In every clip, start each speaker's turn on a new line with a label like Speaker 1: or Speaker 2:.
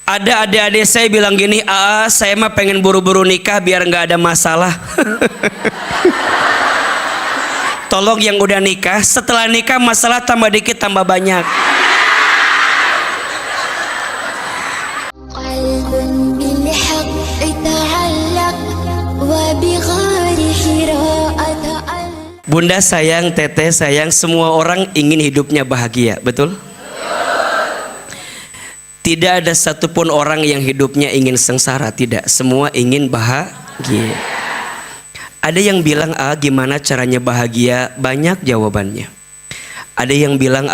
Speaker 1: Ada adik-adik saya bilang gini, saya mah pengen buru-buru nikah biar nggak ada masalah. Tolong yang udah nikah, setelah nikah masalah tambah dikit tambah banyak. Bunda sayang, teteh sayang, semua orang ingin hidupnya bahagia, betul? Tidak ada satupun orang yang hidupnya ingin sengsara, tidak. Semua ingin bahagia. Ada yang bilang, gimana caranya bahagia? Banyak jawabannya. Ada yang bilang,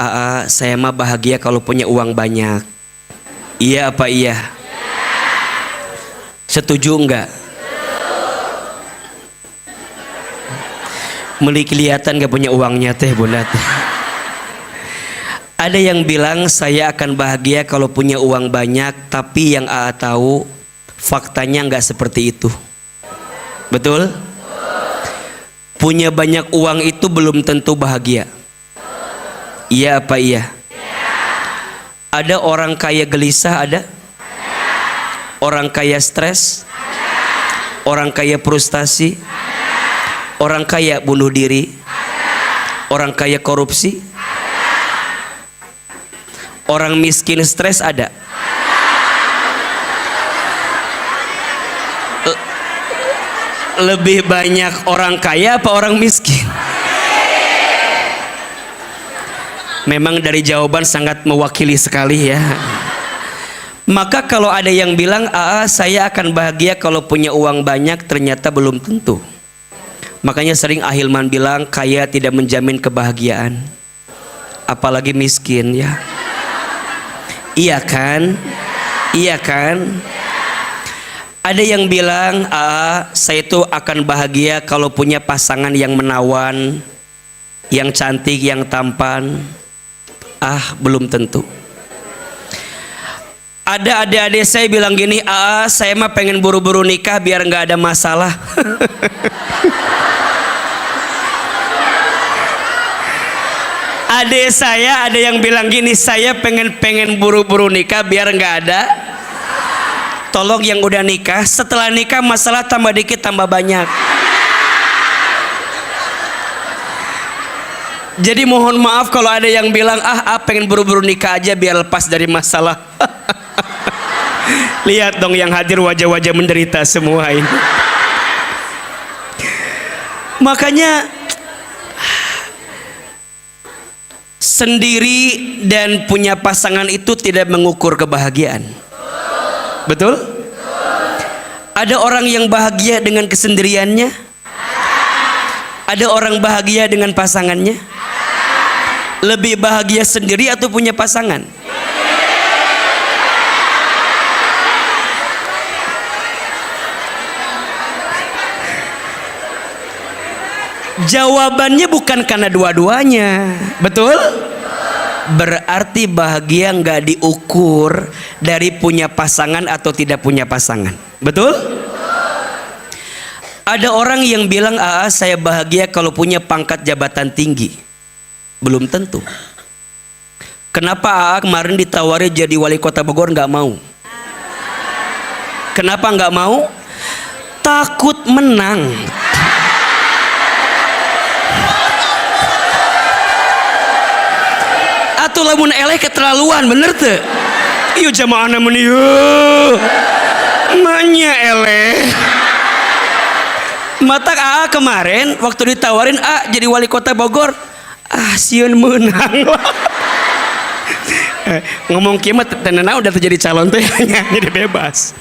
Speaker 1: saya mah bahagia kalau punya uang banyak. Iya apa iya? Setuju enggak? Meli kelihatan gak punya uangnya teh bunda teh. Ada yang bilang saya akan bahagia kalau punya uang banyak, tapi yang tahu faktanya nggak seperti itu. Betul? Punya banyak uang itu belum tentu bahagia. Iya apa iya? Ada orang kaya gelisah, ada? Orang kaya stres? Orang kaya frustasi? Orang kaya bunuh diri? Orang kaya korupsi? Orang miskin stres ada? Lebih banyak orang kaya apa orang miskin? Memang dari jawaban sangat mewakili sekali ya. Maka kalau ada yang bilang, saya akan bahagia kalau punya uang banyak, ternyata belum tentu. Makanya sering Ahilman bilang, kaya tidak menjamin kebahagiaan, apalagi miskin ya. Iya kan? Iya kan? Ada yang bilang, saya itu akan bahagia kalau punya pasangan yang menawan, yang cantik, yang tampan. Belum tentu. Ada adik-adik saya bilang gini, saya mah pengen buru-buru nikah biar nggak ada masalah. Adik saya ada yang bilang gini, saya pengen buru-buru nikah biar nggak ada. Tolong yang udah nikah, setelah nikah masalah tambah dikit tambah banyak. Jadi mohon maaf kalau ada yang bilang, pengen buru-buru nikah aja biar lepas dari masalah. Lihat dong yang hadir wajah-wajah menderita semua ini. Makanya sendiri dan punya pasangan itu tidak mengukur kebahagiaan. Betul? Ada orang yang bahagia dengan kesendiriannya? Ada orang bahagia dengan pasangannya? Lebih bahagia sendiri atau punya pasangan? Jawabannya bukan karena dua-duanya. Betul? Berarti bahagia nggak diukur dari punya pasangan atau tidak punya pasangan. Betul? Ada orang yang bilang, saya bahagia kalau punya pangkat jabatan tinggi. Belum tentu. Kenapa kemarin ditawari jadi wali kota Bogor nggak mau? Kenapa nggak mau? Takut menang. Atau lamun eleh keterlaluan, bener tuh? Iyo jamaah namun manya eleh. Mata kemarin waktu ditawarin jadi wali kota Bogor, sieun menang. Ngomong kiamat tenana udah terjadi calon teh jadi bebas.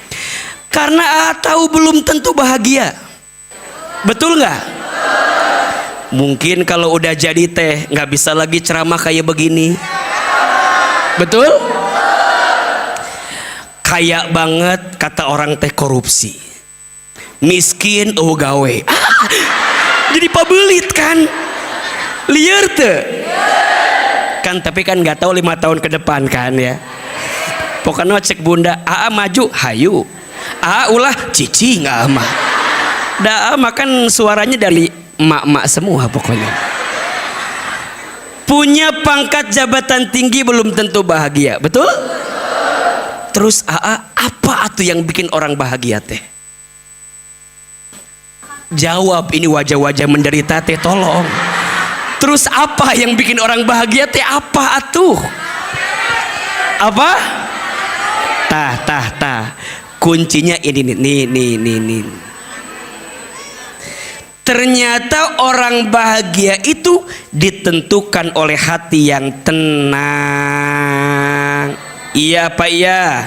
Speaker 1: Karena tahu belum tentu bahagia. Betul nggak? Mungkin kalau udah jadi teh nggak bisa lagi ceramah kayak begini. Betul? Kaya banget kata orang teh korupsi. Miskin gawe. Jadi pabelit kan? Liar teh. Kan tapi kan nggak tahu 5 tahun ke depan kan ya. Pokoknya cek bunda, maju, hayu. Ulah cici nggak mah. Makan suaranya dari emak-emak semua pokoknya. Punya pangkat jabatan tinggi belum tentu bahagia, betul? Terus apa atuh yang bikin orang bahagia teh? Jawab, ini wajah-wajah menderita teh, tolong. Terus apa yang bikin orang bahagia teh? Apa atuh? Apa? Tah. Kuncinya ini nih. Ternyata orang bahagia itu ditentukan oleh hati yang tenang. Iya apa iya?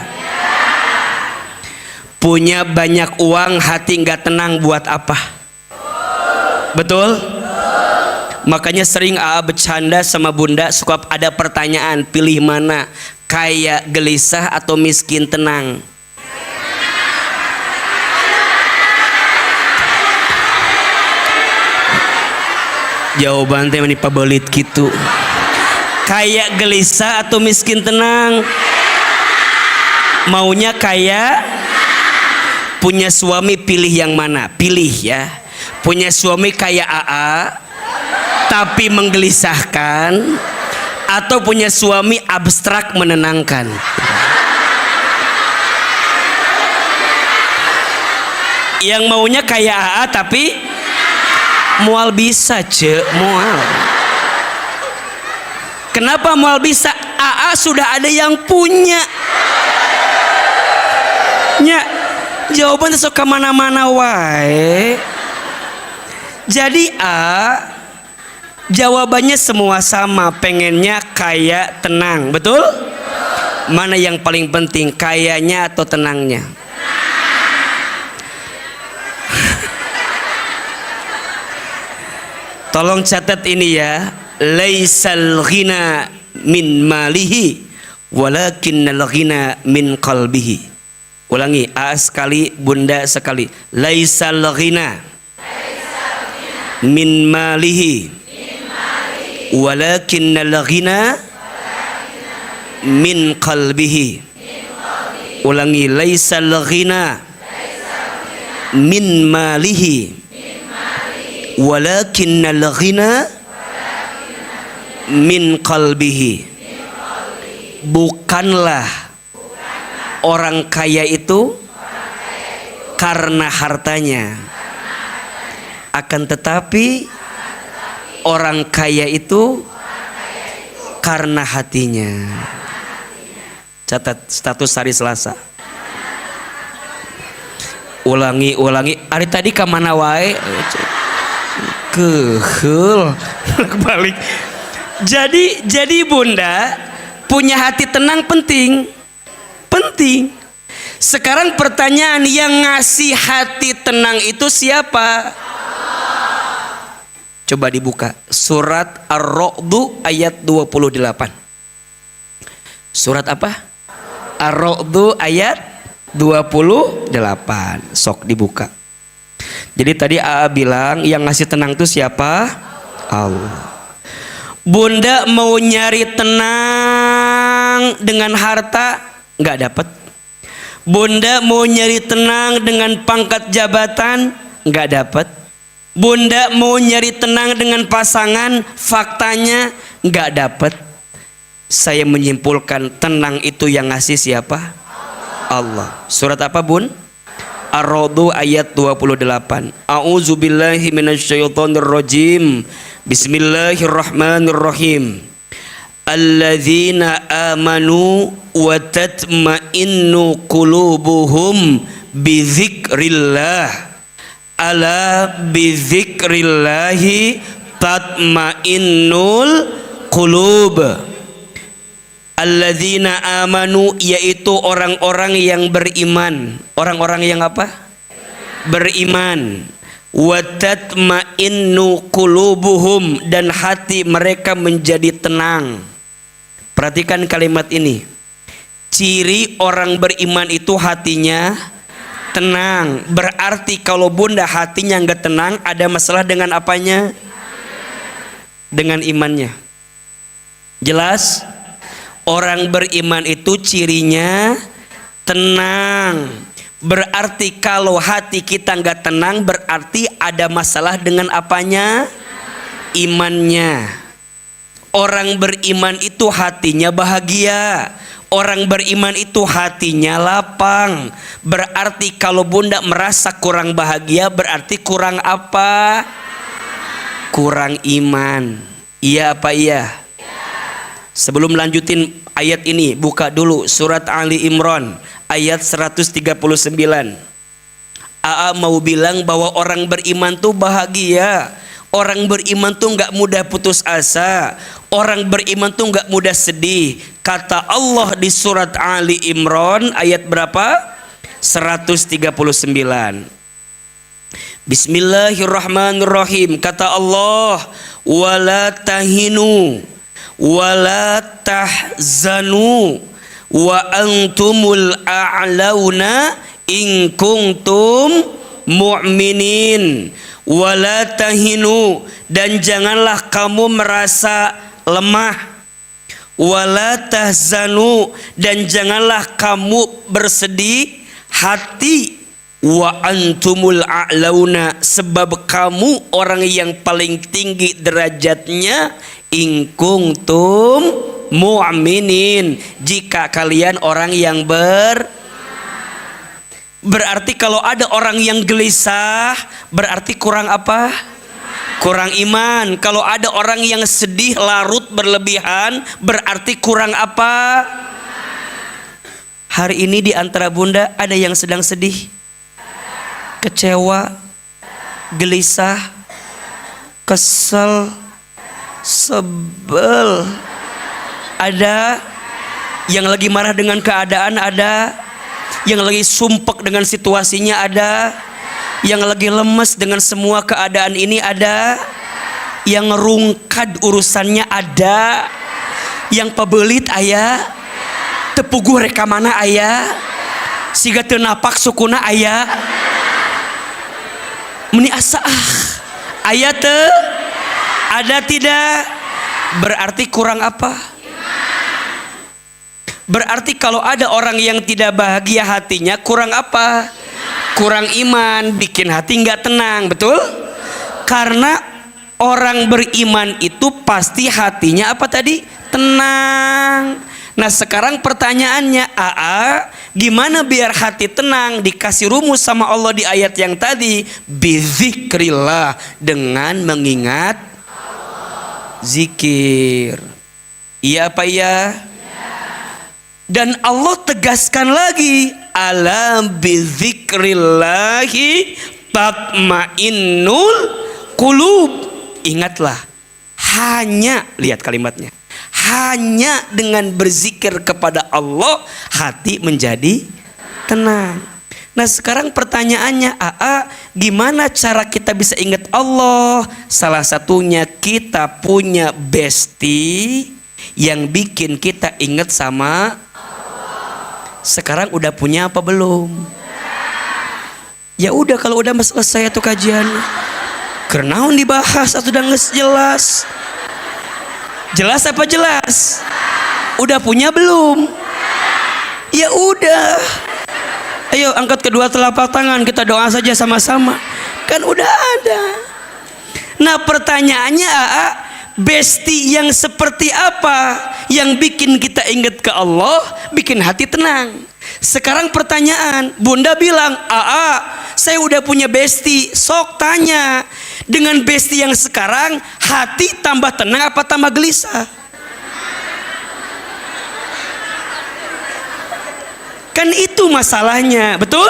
Speaker 1: Punya banyak uang, hati nggak tenang, buat apa? Betul? Makanya sering bercanda sama bunda, suka ada pertanyaan, pilih mana, kaya gelisah atau miskin tenang? Jawaban teh meni pabelit gitu. Kaya gelisah atau miskin tenang? Maunya kaya? Punya suami pilih yang mana? Pilih ya. Punya suami kaya tapi menggelisahkan, atau punya suami abstrak menenangkan? Yang maunya kaya tapi mual bisa mual. Kenapa mual bisa? Sudah ada yang punya. Jawaban itu suka mana-mana wae. Jadi jawabannya semua sama, pengennya kaya tenang, betul? Mana yang paling penting, kayanya atau tenangnya? Tolong catat ini ya, laisal ghina min malihi walakinnal ghina min qalbihi. Ulangi, sekali, bunda sekali. Laisal ghina min malihi walakinnal ghina min qalbihi. Ulangi, laisal ghina min malihi walakinnal ghina min qalbihi. Bukanlah orang kaya itu karena hartanya, akan tetapi orang kaya itu karena hatinya. Catat status hari Selasa. Ulangi. Hari tadi kemana wae? Keheul balik. Jadi bunda, punya hati tenang penting. Sekarang pertanyaan, yang ngasih hati tenang itu siapa? Coba dibuka surat Ar-Ra'd ayat 28. Surat apa? Ar-Ra'd ayat 28. Sok dibuka. Jadi tadi bilang yang ngasih tenang itu siapa? Allah. Bunda mau nyari tenang dengan harta, nggak dapat. Bunda mau nyari tenang dengan pangkat jabatan, nggak dapat. Bunda mau nyari tenang dengan pasangan, faktanya nggak dapat. Saya menyimpulkan, tenang itu yang ngasih siapa? Allah. Surat apa bun? Ar-Ra'd ayat 28. A'udzubillahi minasyaitonirrajim. Bismillahirrahmanirrahim. Alladzina amanu wa tatma'innu qulubuhum bidzikrillah. Ala bidzikrillahi tatma'innul qulub. Alladzina amanu, yaitu orang-orang yang beriman. Orang-orang yang apa? Beriman. Wa tatma'innu qulubuhum, dan hati mereka menjadi tenang. Perhatikan kalimat ini. Ciri orang beriman itu hatinya tenang. Berarti kalau bunda hatinya nggak tenang, ada masalah dengan apanya? Dengan imannya. Jelas? Orang beriman itu cirinya tenang. Berarti kalau hati kita nggak tenang, berarti ada masalah dengan apanya? Imannya. Orang beriman itu hatinya bahagia. Orang beriman itu hatinya lapang. Berarti kalau bunda merasa kurang bahagia, berarti kurang apa? Kurang iman. Iya apa iya? Sebelum lanjutin ayat ini, buka dulu surat Ali Imran ayat 139. AA mau bilang bahwa orang beriman tuh bahagia. Orang beriman tuh nggak mudah putus asa. Orang beriman tuh nggak mudah sedih. Kata Allah di surat Ali Imran ayat berapa? 139. Bismillahirrahmanirrahim. Kata Allah, wala tahinu wala tahzanu wa antumul a'launa in kuntum mu'minin. Wala tahinu, dan janganlah kamu merasa lemah. Wala tahzanu, dan janganlah kamu bersedih hati. Wa antumul a'launa, sebab kamu orang yang paling tinggi derajatnya. In kuntum mu'minin, jika kalian orang yang berarti kalau ada orang yang gelisah, berarti kurang apa? Kurang iman. Kalau ada orang yang sedih larut berlebihan, berarti kurang apa? Hari ini di antara bunda ada yang sedang sedih, kecewa, gelisah, kesel, sebel. Ada yang lagi marah dengan keadaan, ada yang lagi sumpek dengan situasinya, ada yang lagi lemes dengan semua keadaan ini, ada yang rungkad urusannya, ada yang pebelit ayah, tepuguh rekamana ayah, siga teu napak sukuna ayah, meni asa ayah teu ada tidak, berarti kurang apa? Berarti kalau ada orang yang tidak bahagia hatinya, kurang apa? Kurang iman, bikin hati nggak tenang, betul? Karena orang beriman itu pasti hatinya apa tadi? Tenang. Nah sekarang pertanyaannya, gimana biar hati tenang? Dikasih rumus sama Allah di ayat yang tadi, bizikrillah, dengan mengingat zikir. Iya apa iya? Dan Allah tegaskan lagi, ala bizikrillahi tatmainnul qulub. Ingatlah, hanya, lihat kalimatnya, hanya dengan berzikir kepada Allah hati menjadi tenang. Nah sekarang pertanyaannya, gimana cara kita bisa ingat Allah? Salah satunya kita punya bestie yang bikin kita ingat sama. Sekarang udah punya apa belum? Ya udah, kalau udah selesai tuh kajian, kenaun dibahas atau udah jelas? Jelas apa jelas? Udah punya belum? Ya udah. Ayo angkat kedua telapak tangan, kita doa saja sama-sama. Kan udah ada. Nah pertanyaannya, besti yang seperti apa yang bikin kita ingat ke Allah, bikin hati tenang? Sekarang pertanyaan, bunda bilang, saya udah punya besti. Sok tanya, dengan besti yang sekarang hati tambah tenang apa tambah gelisah? Kan itu masalahnya, betul?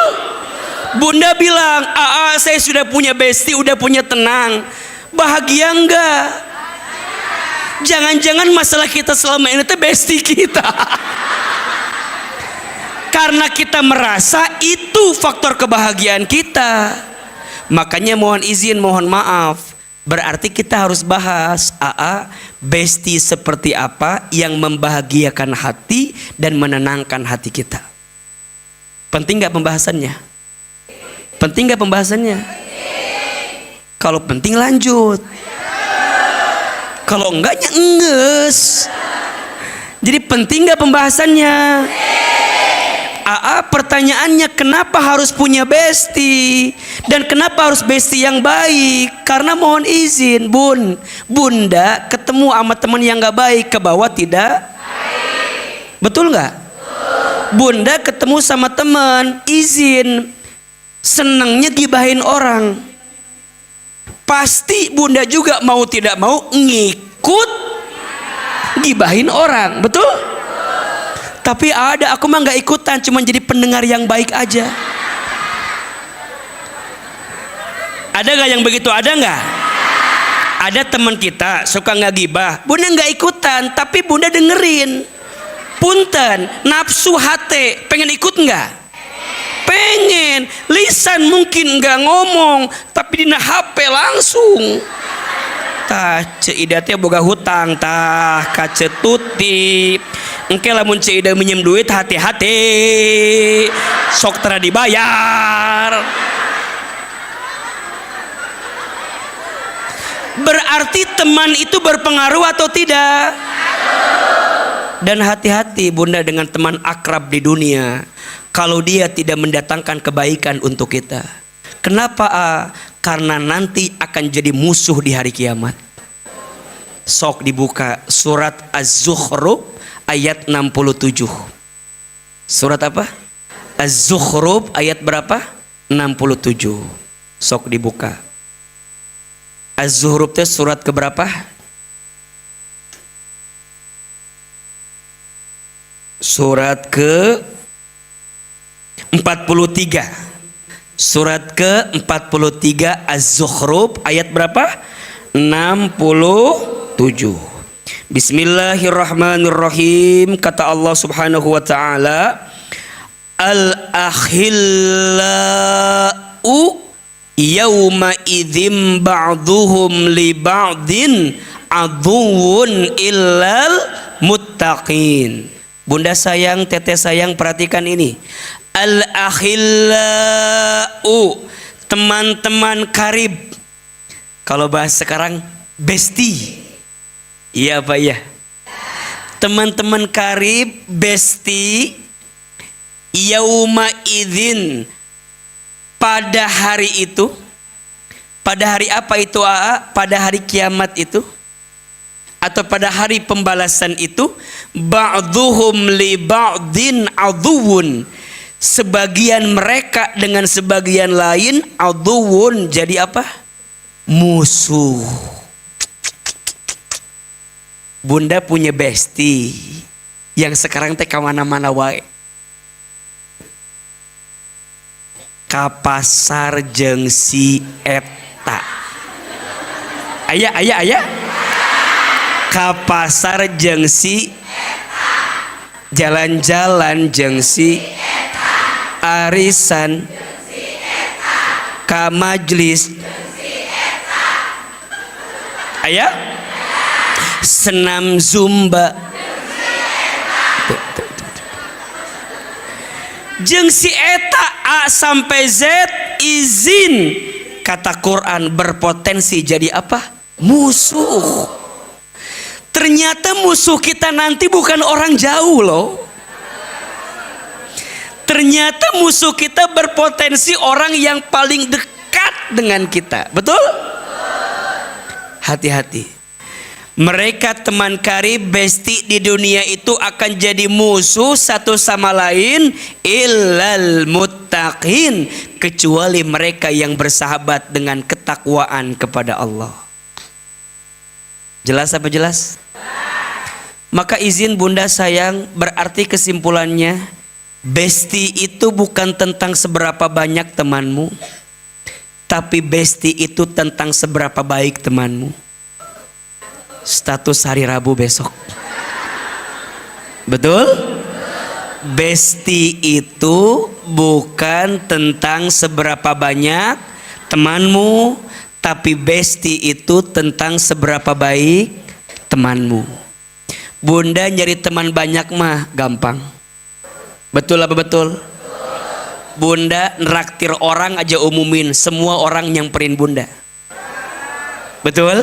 Speaker 1: Bunda bilang, saya sudah punya besti, udah punya tenang. Bahagia enggak? Jangan-jangan masalah kita selama ini tuh besti kita. Karena kita merasa itu faktor kebahagiaan kita. Makanya mohon izin, mohon maaf, berarti kita harus bahas besti seperti apa yang membahagiakan hati dan menenangkan hati kita. Penting gak pembahasannya? Penting gak pembahasannya? Kalau penting lanjut, kalau enggaknya engges. Jadi penting gak pembahasannya? Pertanyaannya kenapa harus punya besti? Dan kenapa harus besti yang baik? Karena mohon izin bunda ketemu sama teman yang gak baik, ke bawah tidak? Betul nggak? Bunda ketemu sama teman, izin, senangnya gibahin orang. Pasti bunda juga mau tidak mau ngikut gibahin orang, betul? Tapi aku mah nggak ikutan, cuma jadi pendengar yang baik aja. Ada nggak yang begitu? Ada nggak? Ada teman kita suka nggak gibah, bunda nggak ikutan, tapi bunda dengerin. Punten, nafsu hati, pengen ikut nggak? Pengen. Lisan mungkin nggak ngomong, tapi dina HP langsung. Tah ceidah teh boga hutang tah kacetuti. Engke lamun ceidah minjem duit hati-hati, sok tara dibayar. Berarti teman itu berpengaruh atau tidak? Dan hati-hati bunda dengan teman akrab di dunia, kalau dia tidak mendatangkan kebaikan untuk kita. Kenapa? Karena nanti akan jadi musuh di hari kiamat. Sok dibuka surat Az-Zukhruf ayat 67. Surat apa? Az-Zukhruf ayat berapa? 67. Sok dibuka. Az-Zukhruf itu surat keberapa? Surat ke 43. Surat ke 43 Az-Zukhruf ayat berapa? 67. Bismillahirrahmanirrahim. Kata Allah Subhanahu wa taala, al-akhillau yawma idzim ba'duhum li ba'din aduwwun illal muttaqin. Bunda sayang, teteh sayang, perhatikan ini. Al-akhillau, teman-teman karib. Kalau bahas sekarang, besti. Iya apa ya? Teman-teman karib, besti. Yauma idzin, pada hari itu. Pada hari apa itu? Pada hari kiamat itu, atau pada hari pembalasan itu, ba'duhum li ba'din aduwun, sebagian mereka dengan sebagian lain aduwun, jadi apa? Musuh. Bunda punya besti yang sekarang teh kemana-mana wae. Ka pasar jeung si eta. Aya. Ka pasar jeung si jalan-jalan jeung si arisan ka majlis aya senam zumba jeung si eta A sampai Z izin, kata Quran, berpotensi jadi apa? Musuh. Ternyata musuh kita nanti bukan orang jauh loh. Ternyata musuh kita berpotensi orang yang paling dekat dengan kita. Betul? Hati-hati. Mereka teman karib, besti di dunia itu akan jadi musuh satu sama lain, illal muttaqin, kecuali mereka yang bersahabat dengan ketakwaan kepada Allah. Jelas apa jelas? Maka izin bunda sayang, berarti kesimpulannya, besti itu bukan tentang seberapa banyak temanmu, tapi besti itu tentang seberapa baik temanmu. Status hari Rabu besok. Betul? Besti itu bukan tentang seberapa banyak temanmu, tapi besti itu tentang seberapa baik temanmu. Bunda nyari teman banyak mah gampang. Betul apa betul? Bunda neraktir orang aja umumin, semua orang nyamperin bunda. Betul?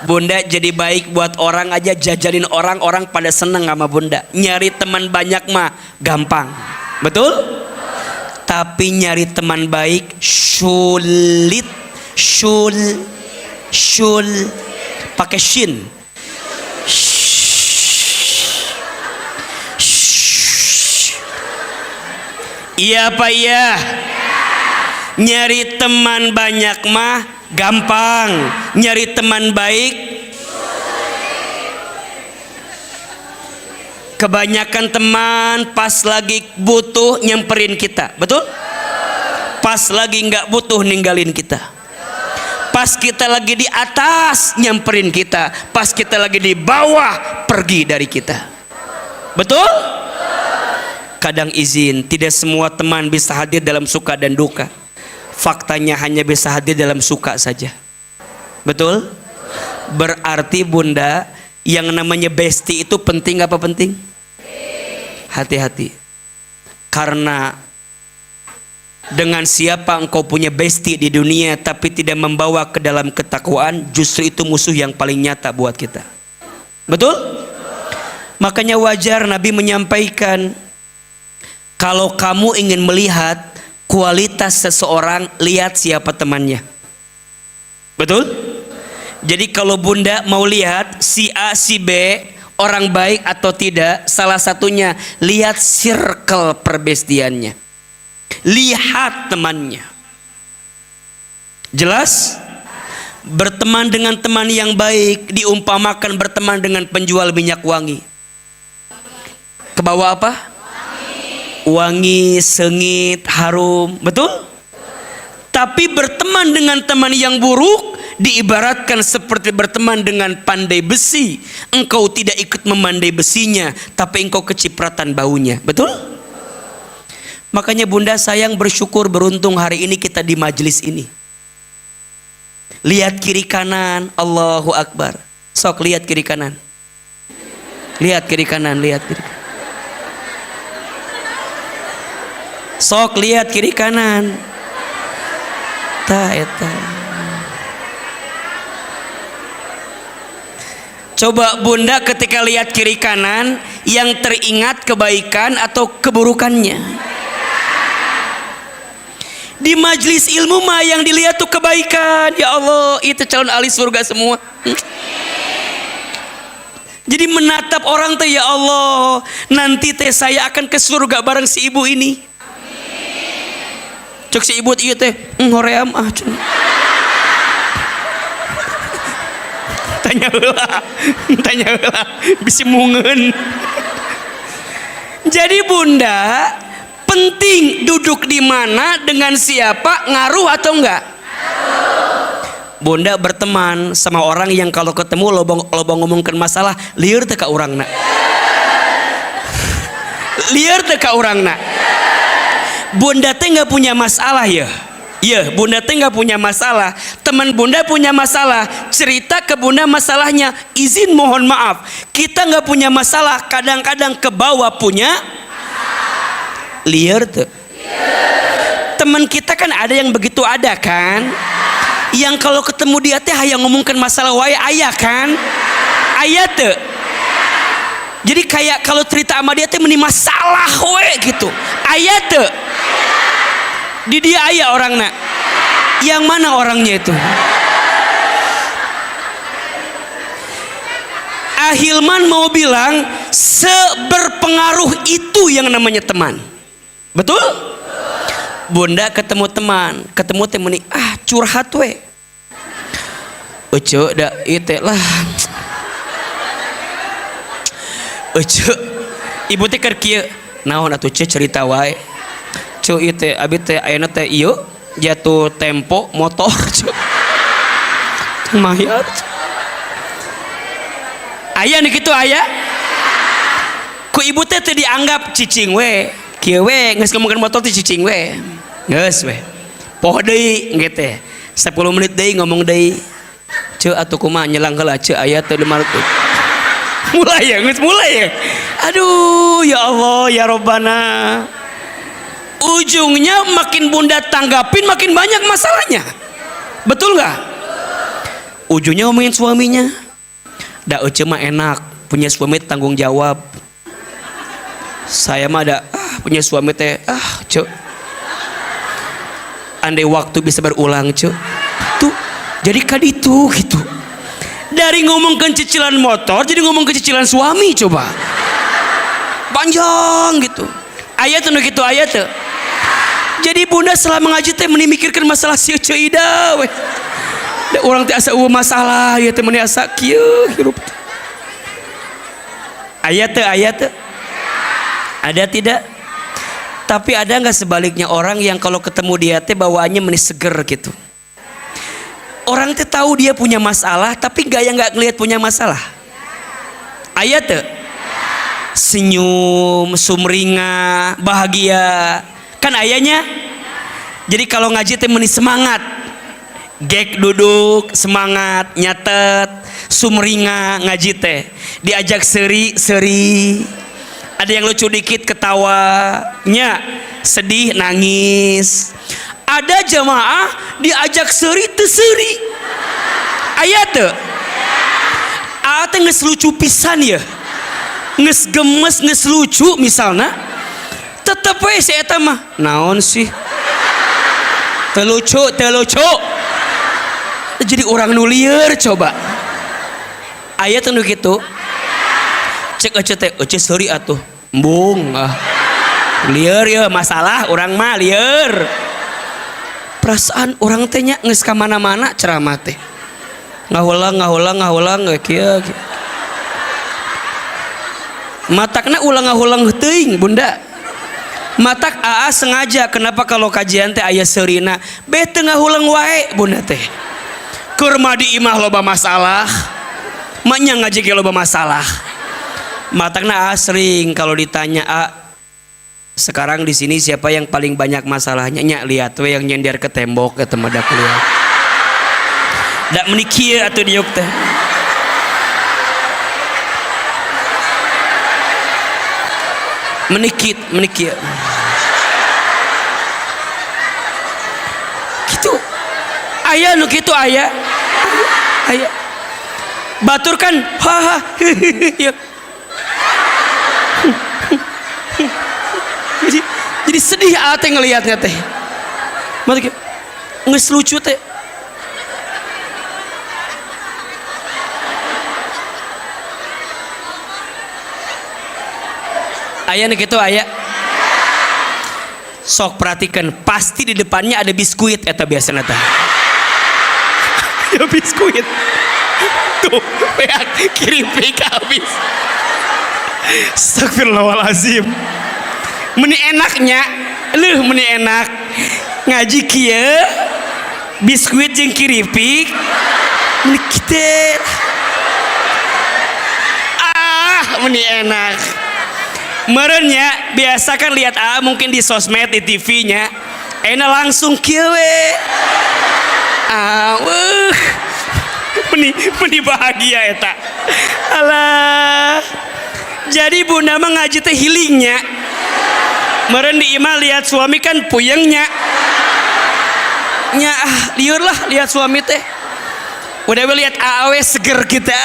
Speaker 1: Bunda jadi baik buat orang aja, jajalin orang, orang pada seneng sama bunda. Nyari teman banyak mah gampang. Betul? Tapi nyari teman baik sulit. Syul pakai shin. Iya apa iya? Nyari teman banyak mah gampang, nyari teman baik kebanyakan teman pas lagi butuh nyamperin kita, betul? Pas lagi nggak butuh ninggalin kita. Pas kita lagi di atas nyamperin kita, pas kita lagi di bawah pergi dari kita, betul? Kadang izin, tidak semua teman bisa hadir dalam suka dan duka. Faktanya hanya bisa hadir dalam suka saja, betul? Berarti bunda, yang namanya bestie itu penting apa penting? Hati-hati, karena dengan siapa engkau punya bestie di dunia tapi tidak membawa ke dalam ketakwaan, justru itu musuh yang paling nyata buat kita, betul? Makanya wajar Nabi menyampaikan, kalau kamu ingin melihat kualitas seseorang, lihat siapa temannya, betul? Jadi kalau bunda mau lihat si A si B orang baik atau tidak, salah satunya lihat circle perbestiannya, lihat temannya. Jelas? Berteman dengan teman yang baik diumpamakan berteman dengan penjual minyak wangi. Kebawa apa? Wangi, sengit, harum, betul? Tapi berteman dengan teman yang buruk diibaratkan seperti berteman dengan pandai besi. Engkau tidak ikut memandai besinya, tapi engkau kecipratan baunya, betul? Makanya bunda sayang, bersyukur, beruntung hari ini kita di majelis ini. Lihat kiri kanan, Allahu Akbar. Sok lihat kiri kanan. Lihat kiri kanan, lihat kiri kanan. Sok lihat kiri kanan. Eta. Coba bunda ketika lihat kiri kanan, yang teringat kebaikan atau keburukannya? Di majelis ilmu mah yang dilihat tuh kebaikan. Ya Allah, itu calon ahli surga semua. Jadi menatap orang teh, ya Allah, nanti teh saya akan ke surga bareng si ibu ini. Cek si ibu ieu teh hoream ah. Tanya heula bisi mungeun. Jadi bunda, penting duduk di mana dengan siapa ngaruh atau enggak? Bunda berteman sama orang yang kalau ketemu loba ngomongkeun masalah lieur teh ka urangna. Lieur teh ka urangna. Bunda teh nggak punya masalah ya. Ya, bunda teh nggak punya masalah. Teman bunda punya masalah, cerita ke bunda masalahnya. Izin mohon maaf, kita nggak punya masalah. Kadang-kadang ke bawah punya liar tuh. Teman kita kan ada yang begitu, ada kan? Yang kalau ketemu dia teh hayang ngomongkan masalah wae ayah kan? Ayah tuh. Jadi kayak kalau cerita sama dia teh meni masalah we gitu. Ayah tuh. Di dia ayah orangnya. Yang mana orangnya itu? Ahilman mau bilang seberpengaruh itu yang namanya teman. Betul? Bunda ketemu teman, ketemu temen ini, curhat we. Ucu da itu lah. Ucu ibu teh keur kieu. Naon atuh cerita wae. Cu ieu teh abi teh ayeuna teh ieu jatuh tempo motor cu. Mayat. Aya nu kitu aya. Ku ibu teh dianggap cicing we. Kieu we geus ngomongkeun motor teh cicing we. Geus we. Poho deui engke teh. 10 menit deui ngomong deui. Cu atuh kumaha nyelang heula cu aya teh dimalut. Mulai ya, geus mulai ya. Aduh ya Allah ya Robbana. Ujungnya makin bunda tanggapin makin banyak masalahnya. Betul nggak? Ujungnya ngomongin suaminya. Da ece mah enak, punya suami tanggung jawab. Saya mah ada punya suami teh cuk, andai waktu bisa berulang cuk tuh jadi kaditu gitu, dari ngomong ke cicilan motor jadi ngomong ke cicilan suami, coba panjang gitu ayat tuh gitu ayat tuh. Jadi bunda selama ngaji teh memikirkan masalah si ceuida we. Da urang teh asa eueuh masalah ya teh meni asa kieu hirup. Ayat teh ada tidak? Tapi ada nggak sebaliknya orang yang kalau ketemu dia teh bawaannya meni seger gitu. Orang teh tahu dia punya masalah tapi gaya nggak ngelihat punya masalah. Ayat teh senyum, sumringah, bahagia. Kan ayahnya. Jadi kalau ngaji teh meni semangat. Gek duduk, semangat, nyatet, sumringah ngaji teh. Diajak seri. Ada yang lucu dikit ketawanya, sedih nangis. Ada jamaah diajak seri teu seri. Aya teu? Teh geus lucu pisan ya. Geus gemes, geus lucu misalna. Tetep we si eta mah naon sih? Teu lucu. Jadi orang nu lieur coba. Aya teh nu kitu. Cek ece teh ece seuri atuh. Embung lieur ya masalah orang mah lieur. Perasaan orang teh nya geus ka mana-mana ceramah teh. Ngahulang kieu. Matakna ulang teuing bunda. Matak sengaja kenapa kalau kajian teh aya seurina beh teu ngahulang wae bunda teh. Keur mah di imah loba masalah. Maknya ngaji ge loba masalah. Matakna sering kalau ditanya sekarang di sini siapa yang paling banyak masalahnya? Nya lihat we yang nyender ke tembok eta mah dak lihat. Dak meuni kieu atuh diuk teh. Menikit gitu ayah nu gitu ayah batur kan haha jadi sedih teh ngelihatnya teh mati geus lucu teh. Ayah nih gitu ayah. Sok perhatikan pasti di depannya ada biskuit eta biasanya teh. Ya biskuit. Tuh, beak kiripik habis. Astagfirullahalazim. Meni enaknya, meni enak. Ngaji kieu biskuit jeung kiripik. Meni kitu. Meni enak. Merenya biasa kan lihat mungkin di sosmed di TV-nya enak langsung kieu we meni bahagia eta alah. Jadi bunda mah ngaji teh healingnya meren di imah lihat suami kan puyengnya nya liur lah lihat suami teh udah lihat awe seger kita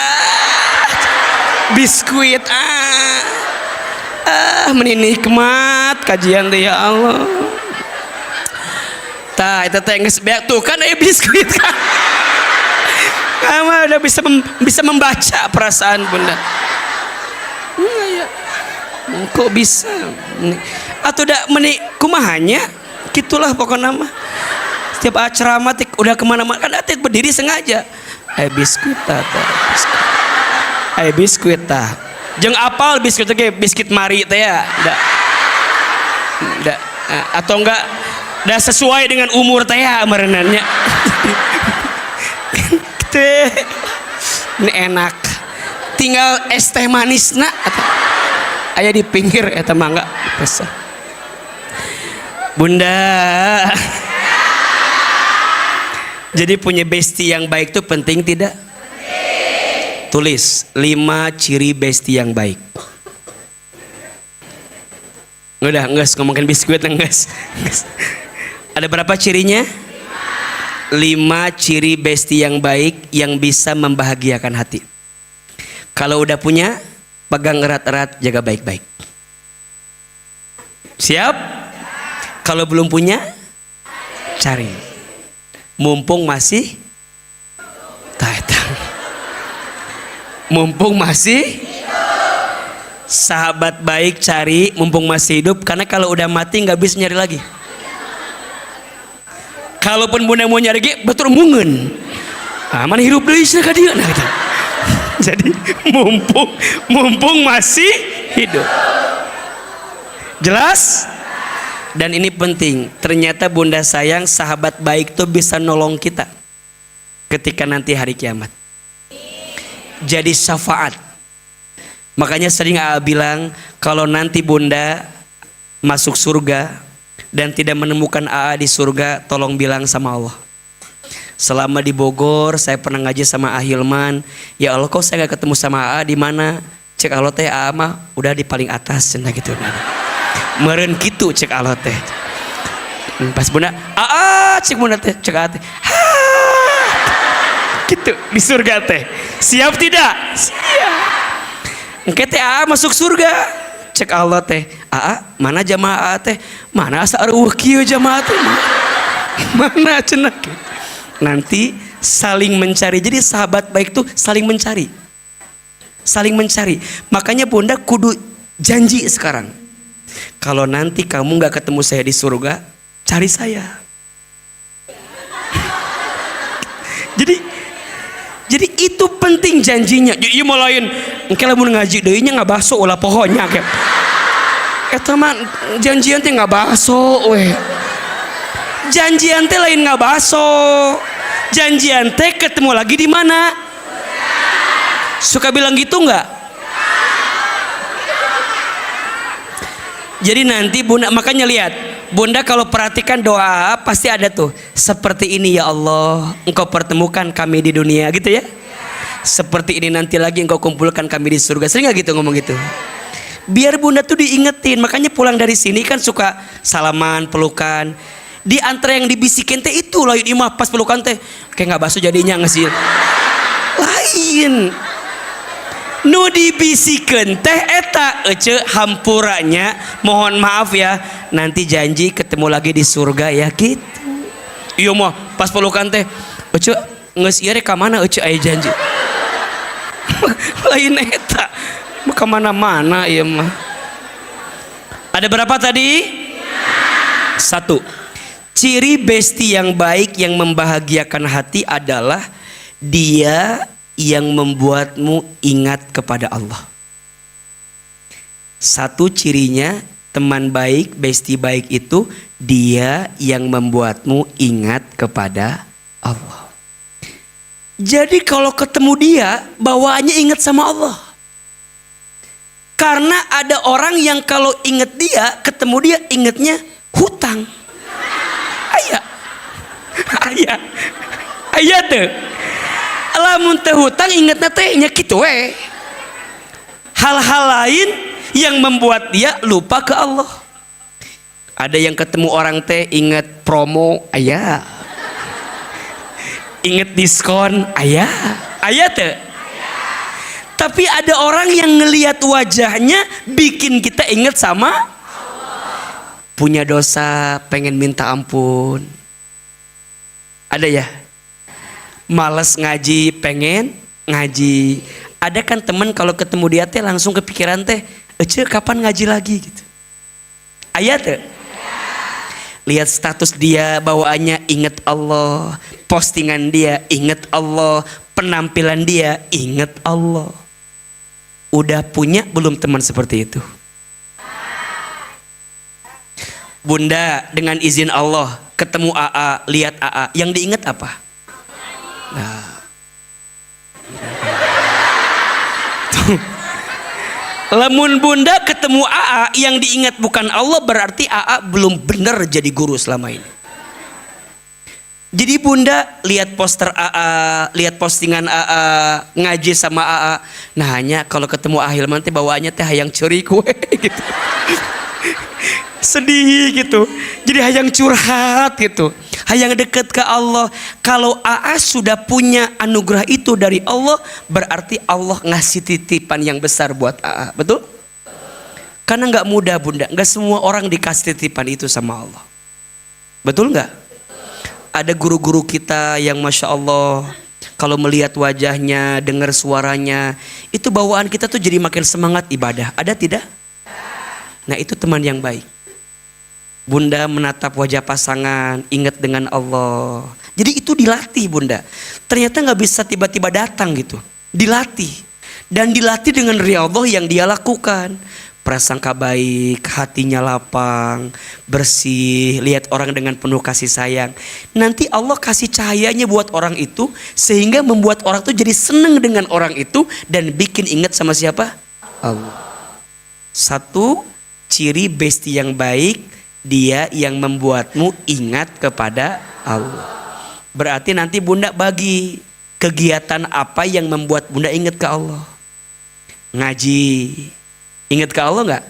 Speaker 1: biskuit meni nikmat kajian teh ya Allah. Tah eta teh geus beak tuh kan biskuit kan. Kamu udah bisa membaca perasaan bunda. Ya. Kok bisa? Atau udah meni kumahanya? Gitulah pokoknya mah. Setiap ceramah udah kemana-mana kan atik berdiri sengaja. Biskuit tah. Biskuit tah. Jeung apal biskuit ge biskuit mari teh ya. Da atau enggak da sesuai dengan umur teh ya merenannya. Teh ini enak. Tinggal es teh manisna aya di pinggir eta mangga pesa. Bunda. Jadi punya bestie yang baik itu penting tidak? Tulis 5 ciri bestie yang baik. Udah nges ngomongin biskuit nges. Ada berapa cirinya? 5 ciri bestie yang baik yang bisa membahagiakan hati. Kalau udah punya, pegang erat-erat, jaga baik-baik. Siap? Kalau belum punya, cari. Mumpung masih mumpung masih sahabat baik, cari mumpung masih hidup, karena kalau udah mati nggak bisa nyari lagi. Kalaupun bunda mau nyari lagi, betul mungen. Mana hidup deh istilah dia. Nah, gitu. Jadi mumpung masih hidup. Jelas? Dan ini penting. Ternyata bunda sayang, sahabat baik tuh bisa nolong kita ketika nanti hari kiamat. Jadi syafaat. Makanya sering AA bilang, kalau nanti bunda masuk surga dan tidak menemukan AA di surga, tolong bilang sama Allah, selama di Bogor saya pernah ngaji sama Ahilman, ya Allah kok saya gak ketemu sama AA di mana? Cek Allah teh AA mah udah di paling atas, nah gitu. Meren gitu cek Allah teh. Pas bunda, AA cek bunda teh, cek AA teh, gitu di surga teh. Siap tidak? Siap. Engke teh AA masuk surga, cek Allah teh, AA mana jamaah teh, mana asa areuh kieu jamaah teh, mana cenah. Nanti saling mencari. Jadi sahabat baik tuh saling mencari, saling mencari. Makanya bunda kudu janji sekarang, kalau nanti kamu nggak ketemu saya di surga, cari saya. Jadi itu penting janjinya. Iya mau lain, engke lamun ngaji deunya nggak baso ulah pohonnya kayak. Eta mah janjian teh nggak baso weh. Janjian teh lain nggak baso. Janjian teh ketemu lagi di mana? Suka bilang gitu nggak? Jadi nanti bunda, makanya lihat bunda kalau perhatikan doa pasti ada tuh, seperti ini ya Allah engkau pertemukan kami di dunia, gitu ya. Seperti ini nanti lagi engkau kumpulkan kami di surga. Sering gak gitu ngomong gitu? Biar bunda tuh diingetin. Makanya pulang dari sini kan suka salaman, pelukan. Di antara yang dibisikin teh itu lain imah pas pelukan teh kayak nggak basuh jadinya ngesil. Lain. Nu dibisikan teh eta ece hampuranya, mohon maaf ya, nanti janji ketemu lagi di surga ya gitu. Iya mah pas pelukan teh ece geus ieu rek ka mana ece aya janji. Lain eta ka mana-mana ieu mah. Ada berapa tadi? 1. Ciri besti yang baik yang membahagiakan hati adalah dia yang membuatmu ingat kepada Allah. 1 cirinya teman baik, besti baik itu dia yang membuatmu ingat kepada Allah. Jadi kalau ketemu dia, bawaannya ingat sama Allah. Karena ada orang yang kalau ingat dia, ketemu dia ingatnya hutang. Ayah tuh. Lamun teh hutang ingetna teh nya kitu we. Hal-hal lain yang membuat dia lupa ke Allah. Ada yang ketemu orang teh inget promo, ayah. Inget diskon, ayah. Ayah tuh. Tapi ada orang yang ngelihat wajahnya bikin kita inget sama Allah. Punya dosa, pengen minta ampun. Ada ya? Males ngaji, pengen ngaji. Ada kan temen kalau ketemu dia teh langsung kepikiran teh, ece kapan ngaji lagi gitu. Ayat tuh. Lihat status dia, bawaannya inget Allah. Postingan dia inget Allah. Penampilan dia inget Allah. Udah punya belum teman seperti itu? Bunda dengan izin Allah ketemu AA, lihat AA, yang diingat apa? Nah. Lamun bunda ketemu AA yang diingat bukan Allah, berarti AA belum benar jadi guru selama ini. Jadi bunda lihat poster AA, lihat postingan AA, ngaji sama AA. Nah hanya kalau ketemu Ahilman teh bawaannya teh hayang curi kue gitu. Sedih gitu. Jadi hayang curhat gitu. Hayang deket ke Allah. Kalau AA sudah punya anugerah itu dari Allah, berarti Allah ngasih titipan yang besar buat AA. Betul? Karena nggak mudah bunda, nggak semua orang dikasih titipan itu sama Allah. Betul nggak? Ada guru-guru kita yang masya Allah, kalau melihat wajahnya, dengar suaranya, itu bawaan kita tuh jadi makin semangat ibadah. Ada tidak? Nah itu teman yang baik. Bunda menatap wajah pasangan, ingat dengan Allah. Jadi itu dilatih bunda. Ternyata nggak bisa tiba-tiba datang gitu. Dilatih. Dan dilatih dengan riyadhah yang dia lakukan. Prasangka baik, hatinya lapang, bersih, lihat orang dengan penuh kasih sayang. Nanti Allah kasih cahayanya buat orang itu, sehingga membuat orang itu jadi seneng dengan orang itu, dan bikin ingat sama siapa? Allah. Satu, ciri besti yang baik, dia yang membuatmu ingat kepada Allah. Berarti nanti bunda bagi kegiatan apa yang membuat bunda ingat ke Allah. Ngaji, ingat ke Allah nggak?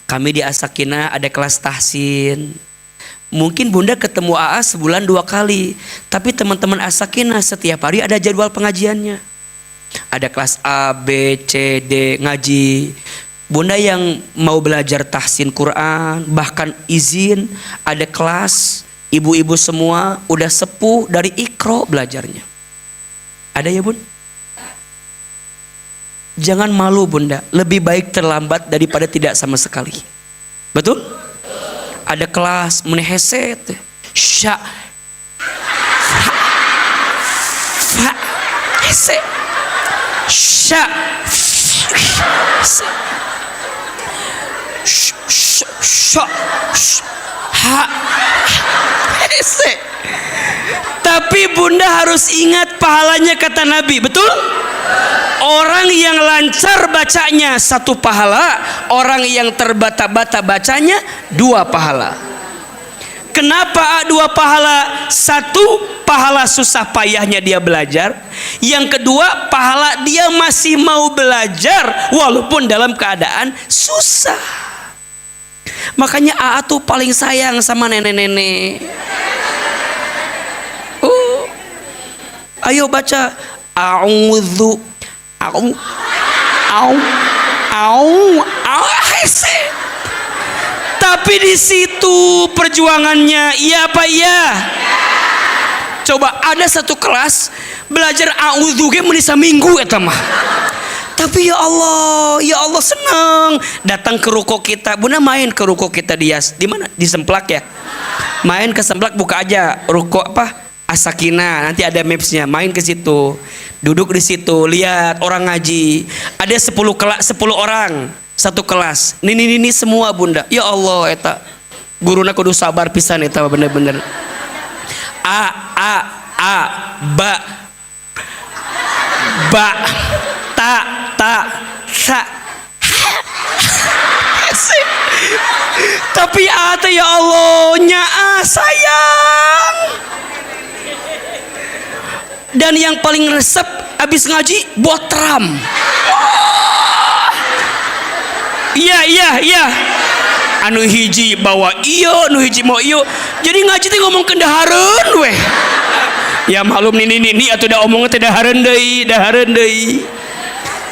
Speaker 1: Kami di As-Sakinah ada kelas tahsin. Mungkin bunda ketemu AA sebulan 2 kali, tapi teman-teman As-Sakinah setiap hari ada jadwal pengajiannya. Ada kelas A, B, C, D ngaji. Bunda yang mau belajar tahsin Quran, bahkan izin ada kelas. Ibu-ibu semua udah sepuh dari Iqra belajarnya. Ada ya bun? Jangan malu bunda, lebih baik terlambat daripada tidak sama sekali. Betul? Ada kelas meneheset, sya, fa, hese, sya, sya, ha, hese. Tapi bunda harus ingat pahalanya kata Nabi, betul? Orang yang lancar bacanya 1 pahala, orang yang terbata-bata bacanya 2 pahala. Kenapa 2 pahala? 1 pahala susah payahnya dia belajar, yang kedua pahala dia masih mau belajar walaupun dalam keadaan susah. Makanya AA tuh paling sayang sama nenek-nenek. Ayo baca a'udzu tapi di situ perjuangannya, iya apa iya? Coba ada 1 kelas belajar a'udzu ge menisa minggu eta mah. Tapi ya Allah senang datang ke ruko kita. Bunda main ke ruko kita di mana? Di Semplak ya. Main ke Semplak, buka aja ruko apa? As-Sakinah, nanti ada mapsnya, main ke situ, duduk di situ, lihat orang ngaji. Ada 10 orang, 1 kelas. Ini semua bunda. Ya Allah, eta guruna kudu sabar pisan eta bener-bener. A, ba, ta, sa. Tapi ata ya Allah, nyaa sayang. Dan yang paling resep habis ngaji buat teram. Iya. Anu hiji bawa iyo, anu hiji mau iyo. Jadi ngaji teh ngomong kendahareun weh. Ya maklum ini atuh da omongna teh dahareun deui.